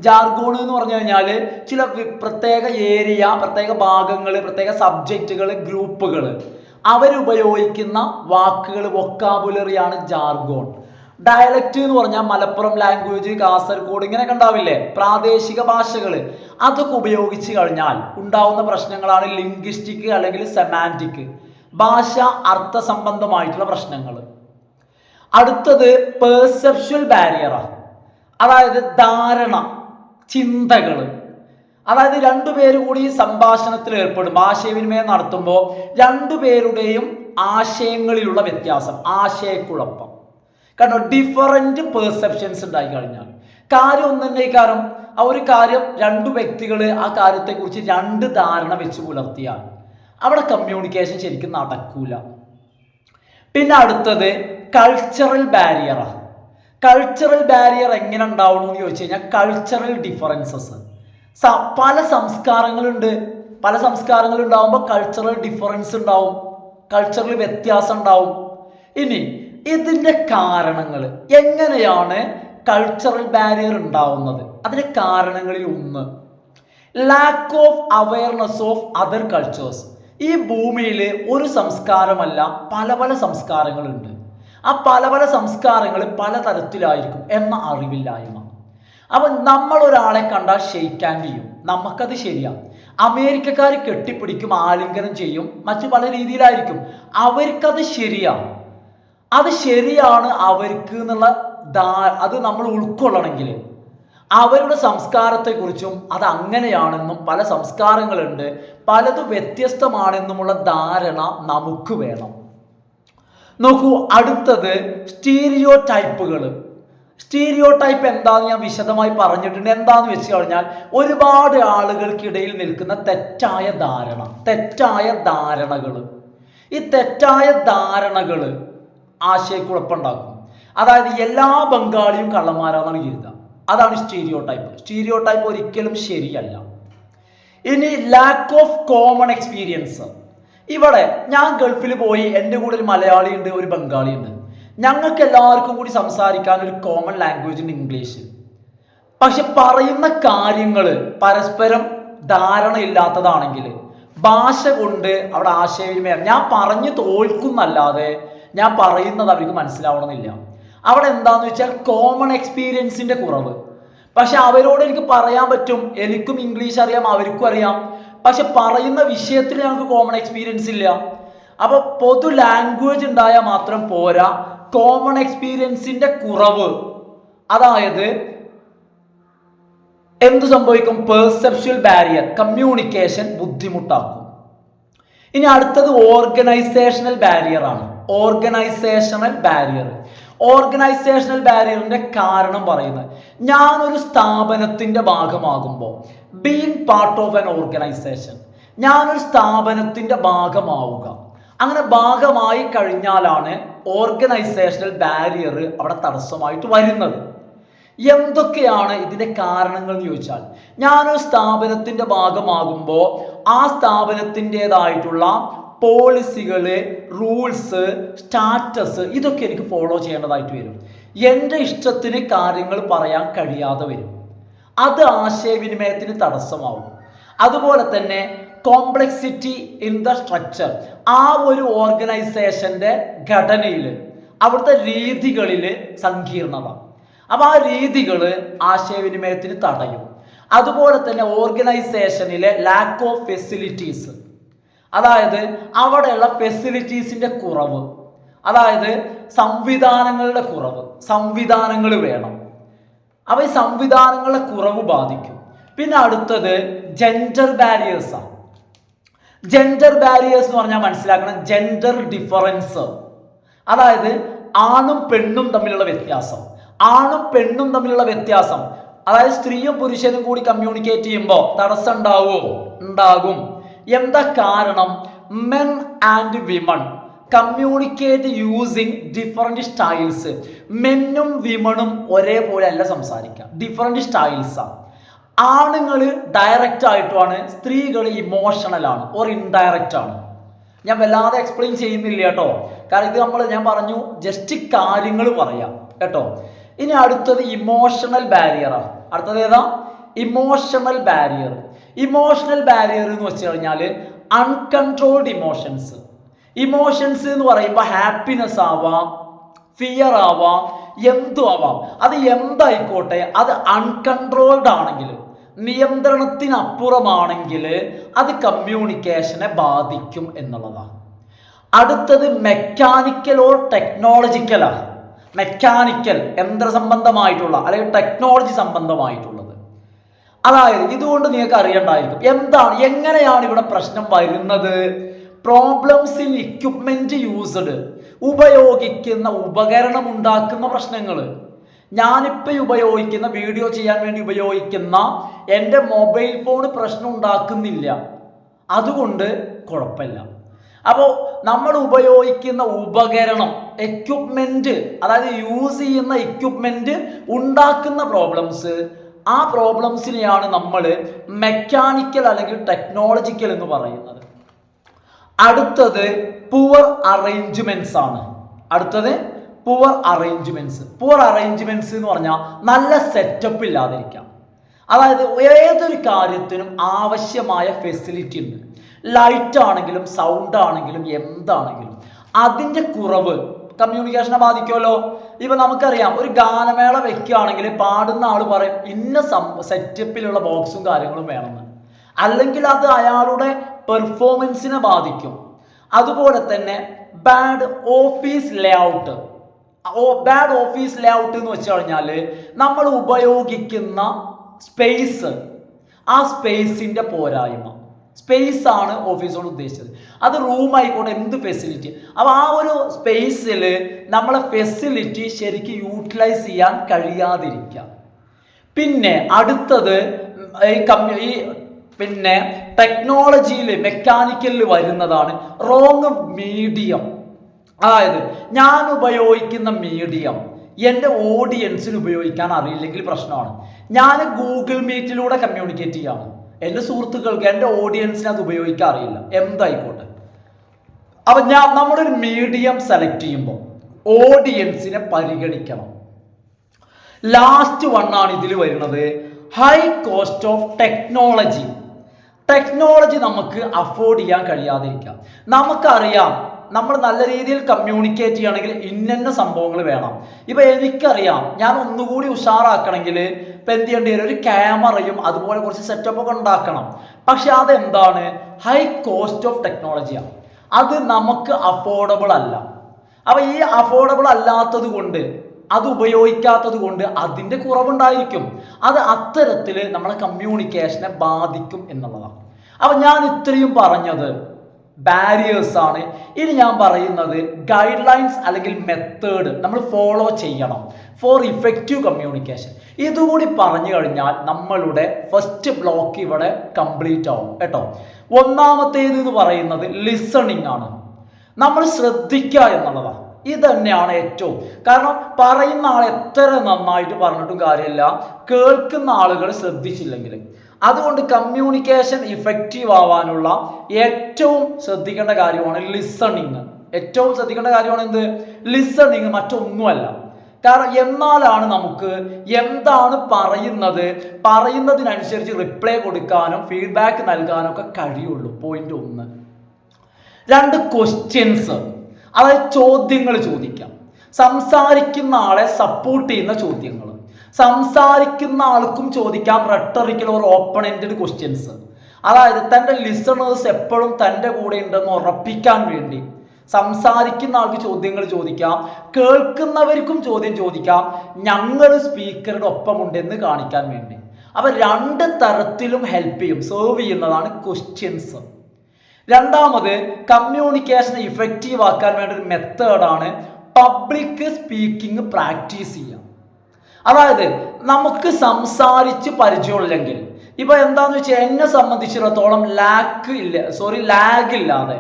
ജാർഗോൺ എന്ന് പറഞ്ഞു കഴിഞ്ഞാൽ ചില പ്രത്യേക ഏരിയ, പ്രത്യേക ഭാഗങ്ങൾ, പ്രത്യേക സബ്ജക്റ്റുകൾ, ഗ്രൂപ്പുകൾ അവരുപയോഗിക്കുന്ന വാക്കുകൾ, വൊക്കാബുലറിയാണ് ജാർഗോൺ. ഡയലക്റ്റ് എന്ന് പറഞ്ഞാൽ മലപ്പുറം ലാംഗ്വേജ്, കാസർഗോഡ് ഇങ്ങനെയൊക്കെ ഉണ്ടാവില്ലേ, പ്രാദേശിക ഭാഷകൾ. അതൊക്കെ ഉപയോഗിച്ച് കഴിഞ്ഞാൽ ഉണ്ടാവുന്ന പ്രശ്നങ്ങളാണ് ലിംഗ്വിസ്റ്റിക് അല്ലെങ്കിൽ സെമാൻറ്റിക്, ഭാഷ അർത്ഥസംബന്ധമായിട്ടുള്ള പ്രശ്നങ്ങൾ. അടുത്തത് പെർസെപ്ച്വൽ ബാരിയറാണ്. അതായത് ധാരണ, ചിന്തകൾ. അതായത് രണ്ടുപേരും കൂടി സംഭാഷണത്തിൽ ഏർപ്പെടും, ആശയവിനിമയം നടത്തുമ്പോൾ രണ്ടുപേരുടെയും ആശയങ്ങളിലുള്ള വ്യത്യാസം, ആശയക്കുഴപ്പം. കാരണം ഡിഫറൻറ്റ് പെർസെപ്ഷൻസ് ഉണ്ടായി കഴിഞ്ഞാൽ കാര്യം ഒന്നും തന്നെ, കാരണം ആ ഒരു കാര്യം രണ്ടു വ്യക്തികൾ ആ കാര്യത്തെക്കുറിച്ച് രണ്ട് ധാരണ വെച്ച് പുലർത്തിയാൽ അവിടെ കമ്മ്യൂണിക്കേഷൻ ശരിക്കും നടക്കൂല. പിന്നെ അടുത്തത് കൾച്ചറൽ ബാരിയറാണ്. കൾച്ചറൽ ബാരിയർ എങ്ങനെ ഉണ്ടാവണമെന്ന് ചോദിച്ചു കഴിഞ്ഞാൽ കൾച്ചറൽ ഡിഫറൻസസ്, പല സംസ്കാരങ്ങളുണ്ട്, പല സംസ്കാരങ്ങളുണ്ടാവുമ്പോൾ കൾച്ചറൽ ഡിഫറൻസ് ഉണ്ടാവും, കൾച്ചറൽ വ്യത്യാസം ഉണ്ടാവും. ഇനി ഇതിൻ്റെ കാരണങ്ങൾ, എങ്ങനെയാണ് കൾച്ചറൽ ബാരിയർ ഉണ്ടാവുന്നത്? അതിൻ്റെ കാരണങ്ങളിൽ ഒന്ന് lack of awareness of other cultures. ഈ ഭൂമിയിൽ ഒരു സംസ്കാരമല്ല, പല പല സംസ്കാരങ്ങളുണ്ട്. ആ പല പല സംസ്കാരങ്ങൾ പലതരത്തിലായിരിക്കും എന്ന അറിവില്ലായ്മ. അപ്പം നമ്മൾ ഒരാളെ കണ്ടാൽ ഷെയ്ക്ക് ഹാൻഡ് ചെയ്യും, നമുക്കത് ശരിയാണ്. അമേരിക്കക്കാർ കെട്ടിപ്പിടിക്കും, ആലിംഗനം ചെയ്യും, മറ്റു പല രീതിയിലായിരിക്കും. അവർക്കത് ശരിയാണ്, അത് ശരിയാണ് അവർക്ക് എന്നുള്ള അത് നമ്മൾ ഉൾക്കൊള്ളണമെങ്കിൽ അവരുടെ സംസ്കാരത്തെക്കുറിച്ചും അത് അങ്ങനെയാണെന്നും പല സംസ്കാരങ്ങളുണ്ട്, പലതും വ്യത്യസ്തമാണെന്നുമുള്ള ധാരണ നമുക്ക് വേണം. നോക്കൂ, അടുത്തത് സ്റ്റീരിയോ ടൈപ്പുകൾ. സ്റ്റീരിയോ ടൈപ്പ് എന്താണെന്ന് ഞാൻ വിശദമായി പറഞ്ഞിട്ടുണ്ട്. എന്താന്ന് വെച്ച് കഴിഞ്ഞാൽ ഒരുപാട് ആളുകൾക്കിടയിൽ നിൽക്കുന്ന തെറ്റായ ധാരണകൾ. ഈ തെറ്റായ ധാരണകൾ ആശയക്കുഴപ്പമുണ്ടാക്കും. അതായത് എല്ലാ ബംഗാളിയും കള്ളന്മാരാണെന്നാണ് കരുതുക. അതാണ് സ്റ്റീരിയോ ടൈപ്പ്. സ്റ്റീരിയോ ടൈപ്പ് ഒരിക്കലും ശരിയല്ല. ഇനി ലാക്ക് ഓഫ് കോമൺ എക്സ്പീരിയൻസ്. ഇവിടെ ഞാൻ ഗൾഫിൽ പോയി, എൻ്റെ കൂടെ ഒരു മലയാളി ഉണ്ട്, ഒരു ബംഗാളി ഉണ്ട്. ഞങ്ങൾക്ക് എല്ലാവർക്കും കൂടി സംസാരിക്കാൻ ഒരു കോമൺ ലാംഗ്വേജ് ഉണ്ട്, ഇംഗ്ലീഷ്. പക്ഷെ പറയുന്ന കാര്യങ്ങൾ പരസ്പരം ധാരണയില്ലാത്തതാണെങ്കിൽ ഭാഷ കൊണ്ട് അവിടെ ആശയവിനിമയം, ഞാൻ പറഞ്ഞു തോൽക്കുന്നല്ലാതെ ഞാൻ പറയുന്നത് അവർക്ക് മനസ്സിലാവണമെന്നില്ല. അവിടെ എന്താന്ന് വെച്ചാൽ കോമൺ എക്സ്പീരിയൻസിന്റെ കുറവ്. പക്ഷെ അവരോട് എനിക്ക് പറയാൻ പറ്റും, എനിക്കും ഇംഗ്ലീഷ് അറിയാം, അവർക്കും അറിയാം, പക്ഷെ പറയുന്ന വിഷയത്തിൽ ഞങ്ങൾക്ക് കോമൺ എക്സ്പീരിയൻസ് ഇല്ല. അപ്പോൾ പൊതു ലാംഗ്വേജ് ഉണ്ടായാൽ മാത്രം പോരാ, കോമൺ എക്സ്പീരിയൻസിന്റെ കുറവ്. അതായത് എന്ത് സംഭവിക്കും? പെർസെപ്ച്വൽ ബാരിയർ, കമ്മ്യൂണിക്കേഷൻ ബുദ്ധിമുട്ടാക്കും. ഇനി അടുത്തത് ഓർഗനൈസേഷണൽ ബാരിയർ ആണ്. ഓർഗനൈസേഷണൽ ബാരിയറിന്റെ കാരണം പറയുന്നത്, ഞാനൊരു സ്ഥാപനത്തിന്റെ ഭാഗമാകുമ്പോൾ, being part of an organisation, ഞാനൊരു സ്ഥാപനത്തിന്റെ ഭാഗമാവുക. അങ്ങനെ ഭാഗമായി കഴിഞ്ഞാലാണ് ഓർഗനൈസേഷണൽ ബാരിയർ അവിടെ തടസ്സമായിട്ട് വരുന്നത്. എന്തൊക്കെയാണ് ഇതിന്റെ കാരണങ്ങൾ എന്ന് ചോദിച്ചാൽ, ഞാനൊരു സ്ഥാപനത്തിന്റെ ഭാഗമാകുമ്പോൾ ആ സ്ഥാപനത്തിൻ്റെതായിട്ടുള്ള പോളിസികള്, റൂൾസ്, സ്റ്റാറ്റസ് ഇതൊക്കെ എനിക്ക് ഫോളോ ചെയ്യേണ്ടതായിട്ട് വരും. എൻ്റെ ഇഷ്ടത്തിന് കാര്യങ്ങൾ പറയാൻ കഴിയാതെ വരും. അത് ആശയവിനിമയത്തിന് തടസ്സമാവും. അതുപോലെ തന്നെ കോംപ്ലക്സിറ്റി ഇൻ ദ സ്ട്രക്ചർ, ആ ഒരു ഓർഗനൈസേഷൻ്റെ ഘടനയിൽ, അവിടുത്തെ രീതികളിൽ സങ്കീർണത. അപ്പോൾ ആ രീതികൾ ആശയവിനിമയത്തിന് തടയും. അതുപോലെ തന്നെ ഓർഗനൈസേഷനിലെ ലാക്ക് ഓഫ് ഫെസിലിറ്റീസ്, അതായത് അവിടെയുള്ള ഫെസിലിറ്റീസിൻ്റെ കുറവ്, അതായത് സംവിധാനങ്ങളുടെ കുറവ്. സംവിധാനങ്ങൾ വേണം, അപ്പോൾ ഈ സംവിധാനങ്ങളുടെ കുറവ് ബാധിക്കും. പിന്നെ അടുത്തത് ജെൻഡർ ബാരിയേഴ്സാണ്. ജെൻഡർ ബാരിയേഴ്സ് എന്ന് പറഞ്ഞാൽ മനസ്സിലാക്കണം, ജെൻഡർ ഡിഫറൻസ്, അതായത് ആണും പെണ്ണും തമ്മിലുള്ള വ്യത്യാസം. അതായത് സ്ത്രീയും പുരുഷനും കൂടി കമ്മ്യൂണിക്കേറ്റ് ചെയ്യുമ്പോൾ തടസ്സം ഉണ്ടാകും. എന്താ കാരണം? Men and women communicate using different styles. മെന്നും വിമണും ഒരേപോലെ അല്ല സംസാരിക്കുക, ഡിഫറെന്റ് സ്റ്റൈൽസാണ്. ആണുങ്ങൾ ഡയറക്റ്റ് ആയിട്ടുമാണ്, സ്ത്രീകൾ ഇമോഷണൽ ആണ് ഓർ ഇൻഡയറക്റ്റ് ആണ്. ഞാൻ വല്ലാതെ എക്സ്പ്ലെയിൻ ചെയ്യുന്നില്ല കേട്ടോ, കാരണം ഇത് ഞാൻ പറഞ്ഞു ജസ്റ്റ് കാര്യങ്ങൾ പറയാം കേട്ടോ. ഇനി അടുത്തത് ഇമോഷണൽ ബാരിയറാണ്. അടുത്തത് ഏതാ? ഇമോഷണൽ ബാരിയർ എന്ന് വെച്ച് കഴിഞ്ഞാൽ അൺകൺട്രോൾഡ് ഇമോഷൻസ് എന്ന് പറയുമ്പോൾ ഹാപ്പിനെസ് ആവാം, ഫിയർ ആവാം, എന്തും ആവാം. അത് എന്തായിക്കോട്ടെ, അത് അൺകൺട്രോൾഡ് ആണെങ്കിൽ, നിയന്ത്രണത്തിനപ്പുറമാണെങ്കിൽ അത് കമ്മ്യൂണിക്കേഷനെ ബാധിക്കും എന്നുള്ളതാണ്. അടുത്തത് മെക്കാനിക്കൽ ഓർ ടെക്നോളജിക്കലാണ്. മെക്കാനിക്കൽ, യന്ത്ര സംബന്ധമായിട്ടുള്ള അല്ലെങ്കിൽ ടെക്നോളജി സംബന്ധമായിട്ടുള്ളത്. അതായത് ഇതുകൊണ്ട് നിങ്ങൾക്ക് അറിയണ്ടായിരിക്കും എങ്ങനെയാണ് ഇവിടെ പ്രശ്നം വരുന്നത്. പ്രോബ്ലംസ് ഇൻ ഇക്വിപ്മെന്റ് യൂസ്ഡ്, ഉപയോഗിക്കുന്ന ഉപകരണം ഉണ്ടാക്കുന്ന പ്രശ്നങ്ങൾ. ഞാനിപ്പോൾ ഉപയോഗിക്കുന്ന, വീഡിയോ ചെയ്യാൻ വേണ്ടി ഉപയോഗിക്കുന്ന എൻ്റെ മൊബൈൽ ഫോൺ പ്രശ്നം ഉണ്ടാക്കുന്നില്ല, അതുകൊണ്ട് കുഴപ്പമില്ല. അപ്പോൾ നമ്മൾ ഉപയോഗിക്കുന്ന ഉപകരണം, എക്യുപ്മെന്റ്, അതായത് യൂസ് ചെയ്യുന്ന എക്യുപ്മെന്റ് ഉണ്ടാക്കുന്ന പ്രോബ്ലംസ്, ആ പ്രോബ്ലംസിനെയാണ് നമ്മൾ മെക്കാനിക്കൽ അല്ലെങ്കിൽ ടെക്നോളജിക്കൽ എന്ന് പറയുന്നത്. അടുത്തത് പുവർ അറേഞ്ച്മെന്റ്സ് ആണ്. പുവർ അറേഞ്ച്മെന്റ്സ് എന്ന് പറഞ്ഞാൽ നല്ല സെറ്റപ്പ് ഇല്ലാതിരിക്കാം. അതായത് ഏതൊരു കാര്യത്തിനും ആവശ്യമായ ഫെസിലിറ്റി ഉണ്ട്. ലൈറ്റ് ആണെങ്കിലും സൗണ്ട് ആണെങ്കിലും എന്താണെങ്കിലും അതിൻ്റെ കുറവ് കമ്മ്യൂണിക്കേഷനെ ബാധിക്കുമല്ലോ. ഇപ്പം നമുക്കറിയാം, ഒരു ഗാനമേള വെക്കുകയാണെങ്കിൽ പാടുന്ന ആൾ പറയും ഇന്ന സെറ്റപ്പിലുള്ള ബോക്സും കാര്യങ്ങളും വേണമെന്ന്, അല്ലെങ്കിൽ അത് അയാളുടെ പെർഫോമൻസിനെ ബാധിക്കും. അതുപോലെ തന്നെ ബാഡ് ഓഫീസ് ലേഔട്ട് എന്ന് വെച്ച് കഴിഞ്ഞാൽ നമ്മൾ ഉപയോഗിക്കുന്ന സ്പേസ്, ആ സ്പേസിൻ്റെ പോരായ്മ. സ്പേസ് ആണ് ഓഫീസോട് ഉദ്ദേശിച്ചത്. അത് റൂം ആയിക്കോട്ടെ, എന്ത് ഫെസിലിറ്റി. അപ്പോൾ ആ ഒരു സ്പേസിൽ നമ്മളെ ഫെസിലിറ്റി ശരിക്കും യൂട്ടിലൈസ് ചെയ്യാൻ കഴിയാതിരിക്കുക. പിന്നെ അടുത്തത് പിന്നെ ടെക്നോളജിയിൽ മെക്കാനിക്കലിൽ വരുന്നതാണ് റോങ് മീഡിയം. അതായത് ഞാൻ ഉപയോഗിക്കുന്ന മീഡിയം എൻ്റെ ഓഡിയൻസിന് ഉപയോഗിക്കാൻ അറിയില്ലെങ്കിൽ പ്രശ്നമാണ്. ഞാൻ ഗൂഗിൾ മീറ്റിലൂടെ കമ്മ്യൂണിക്കേറ്റ് ചെയ്യാണ്, എൻ്റെ സുഹൃത്തുക്കൾക്ക്, എൻ്റെ ഓഡിയൻസിന് അത് ഉപയോഗിക്കാൻ അറിയില്ല, എന്തായിക്കോട്ടെ. അപ്പം നമ്മളൊരു മീഡിയം സെലക്ട് ചെയ്യുമ്പോൾ ഓഡിയൻസിനെ പരിഗണിക്കണം. ലാസ്റ്റ് വണ്ണാണ് ഇതിൽ വരുന്നത് high cost of technology. Technology നമുക്ക് അഫോർഡ് ചെയ്യാൻ കഴിയാതിരിക്കാം. നമുക്കറിയാം നമ്മൾ നല്ല രീതിയിൽ കമ്മ്യൂണിക്കേറ്റ് ചെയ്യണമെങ്കിൽ ഇന്ന സംഭവങ്ങൾ വേണം. ഇപ്പം എനിക്കറിയാം ഞാൻ ഒന്നുകൂടി ഉഷാറാക്കണമെങ്കിൽ ഇപ്പം എന്ത് ചെയ്യേണ്ടി വരും, ഒരു ക്യാമറയും അതുപോലെ കുറച്ച് സെറ്റപ്പ് ഒക്കെ ഉണ്ടാക്കണം. പക്ഷെ അതെന്താണ്, ഹൈ കോസ്റ്റ് ഓഫ് ടെക്നോളജിയാണ്. അത് നമുക്ക് അഫോർഡബിൾ അല്ല. അപ്പം ഈ അഫോർഡബിൾ അല്ലാത്തത് കൊണ്ട്, അത് ഉപയോഗിക്കാത്തത് കൊണ്ട് അതിൻ്റെ കുറവുണ്ടായിരിക്കും. അത് അത്തരത്തിൽ നമ്മളെ കമ്മ്യൂണിക്കേഷനെ ബാധിക്കും എന്നുള്ളതാണ്. അപ്പം ഞാൻ ഇത്രയും പറഞ്ഞത് ബാരിയേഴ്സ് ആണ്. ഇനി ഞാൻ പറയുന്നത് ഗൈഡ് ലൈൻസ് അല്ലെങ്കിൽ മെത്തേഡ് നമ്മൾ ഫോളോ ചെയ്യണം ഫോർ ഇഫക്റ്റീവ് കമ്മ്യൂണിക്കേഷൻ. ഇതുകൂടി പറഞ്ഞു കഴിഞ്ഞാൽ നമ്മളുടെ ഫസ്റ്റ് ബ്ലോക്ക് ഇവിടെ കംപ്ലീറ്റ് ആവും കേട്ടോ. ഒന്നാമത്തേത് എന്ന് പറയുന്നത് ലിസണിങ് ആണ്. നമ്മൾ ശ്രദ്ധിക്കുക എന്നുള്ളതാണ്. ഇത് തന്നെയാണ് ഏറ്റവും. കാരണം പറയുന്ന ആൾ എത്ര നന്നായിട്ട് പറഞ്ഞിട്ടും കാര്യമില്ല, കേൾക്കുന്ന ആളുകൾ ശ്രദ്ധിച്ചില്ലെങ്കിൽ. അതുകൊണ്ട് കമ്മ്യൂണിക്കേഷൻ ഇഫക്റ്റീവ് ആവാനുള്ള ഏറ്റവും ശ്രദ്ധിക്കേണ്ട കാര്യമാണ് ലിസണിങ്. ഏറ്റവും ശ്രദ്ധിക്കേണ്ട കാര്യമാണ് എന്ത്, ലിസണിങ്, മറ്റൊന്നുമല്ല. കാരണം എന്നാലാണ് നമുക്ക് എന്താണ് പറയുന്നതിനനുസരിച്ച് റിപ്ലൈ കൊടുക്കാനും ഫീഡ്ബാക്ക് നൽകാനും ഒക്കെ കഴിയുള്ളൂ. പോയിന്റ് 1. 2, ക്വസ്റ്റ്യൻസ്, അതായത് ചോദ്യങ്ങൾ ചോദിക്കാം. സംസാരിക്കുന്ന ആളെ സപ്പോർട്ട് ചെയ്യുന്ന ചോദ്യങ്ങൾ. സംസാരിക്കുന്ന ആൾക്കും ചോദിക്കാം റെട്ടറിക്കൽ ഓർ ഓപ്പൺ എൻഡഡ് ക്വസ്റ്റ്യൻസ്. അതായത് തൻ്റെ ലിസണേഴ്സ് എപ്പോഴും തൻ്റെ കൂടെ ഉണ്ടെന്ന് ഉറപ്പിക്കാൻ വേണ്ടി സംസാരിക്കുന്ന ആൾക്ക് ചോദ്യങ്ങൾ ചോദിക്കാം, കേൾക്കുന്നവർക്കും ചോദ്യം ചോദിക്കാം, ഞങ്ങൾ സ്പീക്കറുടെ ഒപ്പമുണ്ടെന്ന് കാണിക്കാൻ വേണ്ടി. അപ്പം 2 തരത്തിലും ഹെൽപ്പ് ചെയ്യും, സെർവ് ചെയ്യുന്നതാണ് ക്വസ്റ്റ്യൻസ്. രണ്ടാമത് കമ്മ്യൂണിക്കേഷൻ ഇഫക്റ്റീവ് ആക്കാൻ വേണ്ട ഒരു മെത്തേഡാണ് പബ്ലിക് സ്പീക്കിംഗ് പ്രാക്ടീസ് ചെയ്യുക. അതായത് നമുക്ക് സംസാരിച്ച് പരിചയമില്ലെങ്കിൽ, ഇപ്പം എന്താണെന്ന് വെച്ചാൽ എന്നെ സംബന്ധിച്ചിടത്തോളം ലാഗ് ഇല്ലാതെ,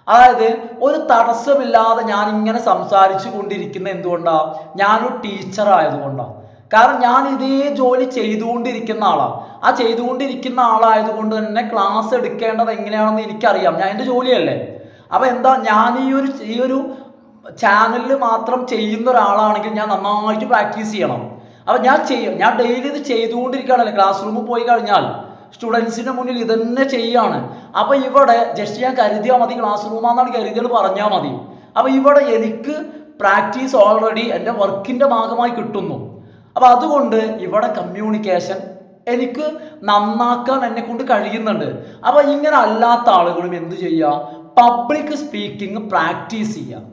അതായത് ഒരു തടസ്സമില്ലാതെ ഞാൻ ഇങ്ങനെ സംസാരിച്ചു കൊണ്ടിരിക്കുന്നത് എന്തുകൊണ്ടാണ്, ഞാനൊരു ടീച്ചർ ആയതുകൊണ്ടാണ്. കാരണം ഞാൻ ഇതേ ജോലി ചെയ്തുകൊണ്ടിരിക്കുന്ന ആളാണ്. ആ ചെയ്തുകൊണ്ടിരിക്കുന്ന ആളായതുകൊണ്ട് തന്നെ ക്ലാസ് എടുക്കേണ്ടത് എങ്ങനെയാണെന്ന് എനിക്കറിയാം, ഞാൻ എൻ്റെ ജോലിയല്ലേ. അപ്പം എന്താ, ഞാൻ ഈ ഒരു ചാനലിൽ മാത്രം ചെയ്യുന്ന ഒരാളാണെങ്കിൽ ഞാൻ നന്നായിട്ട് പ്രാക്ടീസ് ചെയ്യണം. അപ്പം ഞാൻ ഡെയിലി ഇത് ചെയ്തുകൊണ്ടിരിക്കുകയാണല്ലേ. ക്ലാസ് റൂമിൽ പോയി കഴിഞ്ഞാൽ സ്റ്റുഡൻസിൻ്റെ മുന്നിൽ ഇതന്നെ ചെയ്യാണ്. അപ്പം ഇവിടെ ജസ്റ്റ് ഞാൻ കരുതിയാൽ മതി, ക്ലാസ് റൂമാണെന്നാണ് കരുതിയത് പറഞ്ഞാൽ മതി. അപ്പം ഇവിടെ എനിക്ക് പ്രാക്ടീസ് ഓൾറെഡി എൻ്റെ വർക്കിൻ്റെ ഭാഗമായി കിട്ടുന്നു. അപ്പം അതുകൊണ്ട് ഇവിടെ കമ്മ്യൂണിക്കേഷൻ എനിക്ക് നന്നാക്കാൻ എന്നെ കൊണ്ട് കഴിയുന്നുണ്ട്. അപ്പം ഇങ്ങനെ അല്ലാത്ത ആളുകളും എന്ത് ചെയ്യുക, പബ്ലിക് സ്പീക്കിംഗ് പ്രാക്ടീസ് ചെയ്യുക.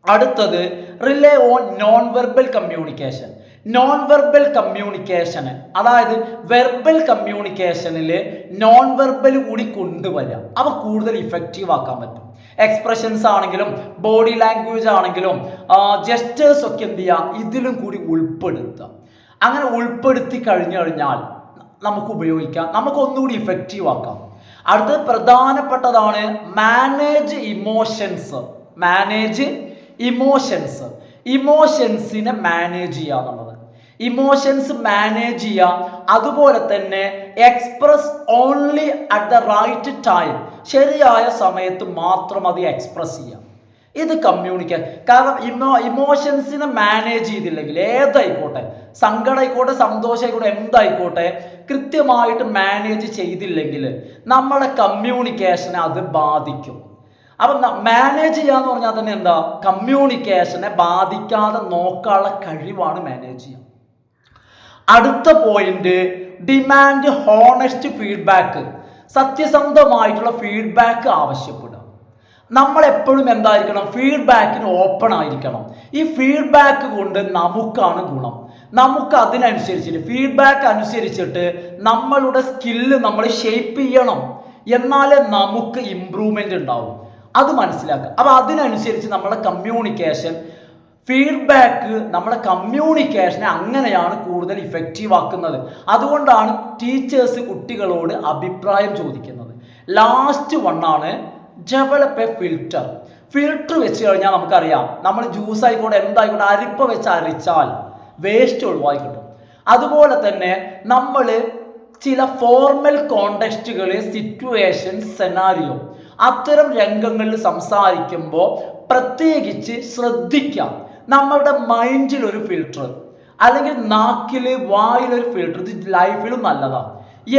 അടുത്തത് rely on non verbal communication. Non verbal കമ്മ്യൂണിക്കേഷന്, അതായത് വെർബൽ കമ്മ്യൂണിക്കേഷനിൽ നോൺ വെർബൽ കൂടി കൊണ്ടുവരാം. അവ കൂടുതൽ ഇഫക്റ്റീവ് ആക്കാൻ പറ്റും. എക്സ്പ്രഷൻസ് ആണെങ്കിലും ബോഡി ലാംഗ്വേജ് ആണെങ്കിലും ജസ്റ്റേഴ്സ് ഒക്കെ എന്ത് ചെയ്യുക, ഇതിലും കൂടി ഉൾപ്പെടുത്തുക. അങ്ങനെ ഉൾപ്പെടുത്തി കഴിഞ്ഞാൽ നമുക്ക് ഉപയോഗിക്കാം, നമുക്കൊന്നുകൂടി ഇഫക്റ്റീവ് ആക്കാം. അടുത്തത് പ്രധാനപ്പെട്ടതാണ് മാനേജ് ഇമോഷൻസ്. ഇമോഷൻസിനെ മാനേജ് ചെയ്യുക എന്നുള്ളത്. ഇമോഷൻസ് മാനേജ് ചെയ്യുക, അതുപോലെ തന്നെ express only at the right time, ശരിയായ സമയത്ത് മാത്രം അത് എക്സ്പ്രസ് ചെയ്യാം. ഇത് കമ്മ്യൂണിക്കേഷൻ. കാരണം ഇമോഷൻസിനെ മാനേജ് ചെയ്തില്ലെങ്കിൽ, ഏതായിക്കോട്ടെ, സങ്കടമായിക്കോട്ടെ, സന്തോഷമായിക്കോട്ടെ, എന്തായിക്കോട്ടെ, കൃത്യമായിട്ട് മാനേജ് ചെയ്തില്ലെങ്കിൽ നമ്മളെ കമ്മ്യൂണിക്കേഷനെ അത് ബാധിക്കും. അപ്പം മാനേജ് ചെയ്യാന്ന് പറഞ്ഞാൽ തന്നെ എന്താ, കമ്മ്യൂണിക്കേഷനെ ബാധിക്കാതെ നോക്കാനുള്ള കഴിവാണ് മാനേജ് ചെയ്യുക. അടുത്ത പോയിന്റ്, ഡിമാൻഡ് ഹോണസ്റ്റ് ഫീഡ്ബാക്ക്. സത്യസന്ധമായിട്ടുള്ള ഫീഡ്ബാക്ക് ആവശ്യപ്പെടുക. നമ്മളെപ്പോഴും എന്തായിരിക്കണം, ഫീഡ്ബാക്കിന് ഓപ്പൺ ആയിരിക്കണം. ഈ ഫീഡ്ബാക്ക് കൊണ്ട് നമുക്കാണ് ഗുണം. നമുക്ക് അതിനനുസരിച്ചിട്ട് ഫീഡ്ബാക്ക് അനുസരിച്ചിട്ട് നമ്മളുടെ സ്കില്ല് നമ്മൾ ഷേപ്പ് ചെയ്യണം. എന്നാലേ നമുക്ക് ഇമ്പ്രൂവ്മെൻ്റ് ഉണ്ടാവും. അത് മനസ്സിലാക്കുക. അപ്പോൾ അതിനനുസരിച്ച് നമ്മുടെ കമ്മ്യൂണിക്കേഷൻ, ഫീഡ്ബാക്ക് നമ്മുടെ കമ്മ്യൂണിക്കേഷനെ അങ്ങനെയാണ് കൂടുതൽ ഇഫക്റ്റീവ് ആക്കുന്നത്. അതുകൊണ്ടാണ് ടീച്ചേഴ്സ് കുട്ടികളോട് അഭിപ്രായം ചോദിക്കുന്നത്. ലാസ്റ്റ് വണ്ണാണ് ഡെവലപ്പ് എ ഫിൽറ്റർ. ഫിൽറ്റർ വെച്ച് കഴിഞ്ഞാൽ നമുക്കറിയാം, നമ്മൾ ജ്യൂസ് ആയിക്കോട്ടെ, എന്തായിക്കോട്ടെ, അരിപ്പ വെച്ച് അരിച്ചാൽ വേസ്റ്റ് ഒഴിവായി കിട്ടും. അതുപോലെ തന്നെ നമ്മൾ ചില ഫോർമൽ കോണ്ടെക്സ്റ്റുകൾ, സിറ്റുവേഷൻ, സെനാരിയോ, അത്തരം രംഗങ്ങളിൽ സംസാരിക്കുമ്പോൾ പ്രത്യേകിച്ച് ശ്രദ്ധിക്കാം. നമ്മളുടെ മൈൻഡിൽ ഒരു ഫിൽറ്റർ, അല്ലെങ്കിൽ നാക്കിൽ, വായിലൊരു ഫിൽറ്റർ. ഇത് ലൈഫിലും നല്ലതാണ്.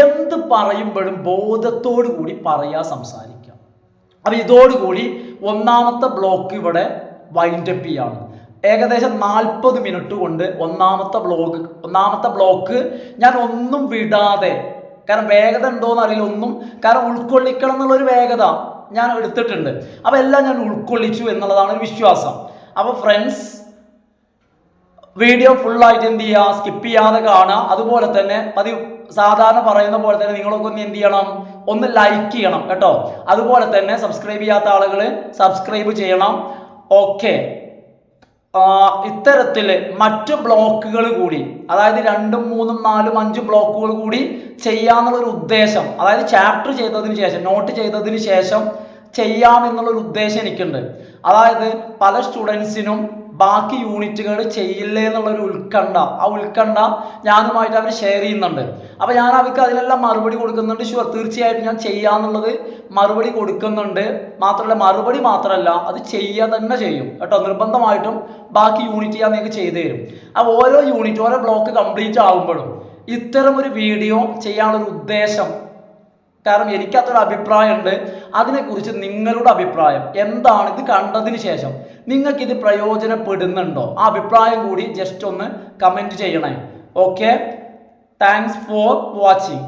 എന്ത് പറയുമ്പോഴും ബോധത്തോടു കൂടി പറയാ, സംസാരിക്കാം. അപ്പം ഇതോടുകൂടി ഒന്നാമത്തെ ബ്ലോക്ക് ഇവിടെ വൈൻഡപ്പ് ചെയ്യാണ്. ഏകദേശം 40 മിനിറ്റ് കൊണ്ട് ഒന്നാമത്തെ ബ്ലോക്ക് ഞാൻ ഒന്നും വിടാതെ, കാരണം വേഗത ഉണ്ടോയെന്ന് അറിയില്ല, ഒന്നും, കാരണം ഉൾക്കൊള്ളിക്കണം എന്നുള്ളൊരു വേഗത ഞാൻ എടുത്തിട്ടുണ്ട്. അപ്പോൾ എല്ലാം ഞാൻ ഉൾക്കൊള്ളിച്ചു എന്നുള്ളതാണ് ഒരു വിശ്വാസം. അപ്പോൾ ഫ്രണ്ട്സ്, വീഡിയോ ഫുള്ളായിട്ട് എന്ത് ചെയ്യുക, സ്കിപ്പ് ചെയ്യാതെ കാണുക. അതുപോലെ തന്നെ സാധാരണ പറയുന്ന പോലെ തന്നെ നിങ്ങളൊക്കെ ഒന്ന് എന്ത് ചെയ്യണം, ഒന്ന് ലൈക്ക് ചെയ്യണം കേട്ടോ. അതുപോലെ തന്നെ സബ്സ്ക്രൈബ് ചെയ്യാത്ത ആളുകൾ സബ്സ്ക്രൈബ് ചെയ്യണം. ഓക്കെ, ഇത്തരത്തിൽ മറ്റ് ബ്ലോക്കുകൾ കൂടി, അതായത് 2, 3, 4, 5 ബ്ലോക്കുകൾ കൂടി ചെയ്യാമെന്നുള്ളൊരു ഉദ്ദേശം, അതായത് ചാപ്റ്റർ ചെയ്തതിന് ശേഷം, നോട്ട് ചെയ്തതിന് ശേഷം ചെയ്യാമെന്നുള്ളൊരു ഉദ്ദേശം എനിക്കുണ്ട്. അതായത് പല സ്റ്റുഡൻസിനും ബാക്കി യൂണിറ്റുകൾ ചെയ്യില്ലേ എന്നുള്ളൊരു ഉത്കണ്ഠ, ആ ഉത്കണ്ഠ ഞാനുമായിട്ട് അവർ ഷെയർ ചെയ്യുന്നുണ്ട്. അപ്പോൾ ഞാൻ അവർക്ക് അതിനെല്ലാം മറുപടി കൊടുക്കുന്നുണ്ട്. ഷുവർ, തീർച്ചയായിട്ടും ഞാൻ ചെയ്യാന്നുള്ളത് മറുപടി കൊടുക്കുന്നുണ്ട്. മറുപടി മാത്രമല്ല, അത് ചെയ്യുക തന്നെ ചെയ്യും കേട്ടോ. നിർബന്ധമായിട്ടും ബാക്കി യൂണിറ്റ് ഞാൻ നിങ്ങൾക്ക് ചെയ്തു തരും. അപ്പോൾ ഓരോ യൂണിറ്റ്, ഓരോ ബ്ലോക്ക് കംപ്ലീറ്റ് ആകുമ്പോഴും ഇത്തരമൊരു വീഡിയോ ചെയ്യാനുള്ളൊരു ഉദ്ദേശം, കാരണം എനിക്കതൊരു അഭിപ്രായമുണ്ട്. അതിനെക്കുറിച്ച് നിങ്ങളുടെ അഭിപ്രായം എന്താണ്? ഇത് കണ്ടതിന് ശേഷം നിങ്ങൾക്കിത് പ്രയോജനപ്പെടുന്നുണ്ടോ? ആ അഭിപ്രായം കൂടി ജസ്റ്റ് ഒന്ന് കമൻറ്റ് ചെയ്യണേ. Okay, thanks for watching.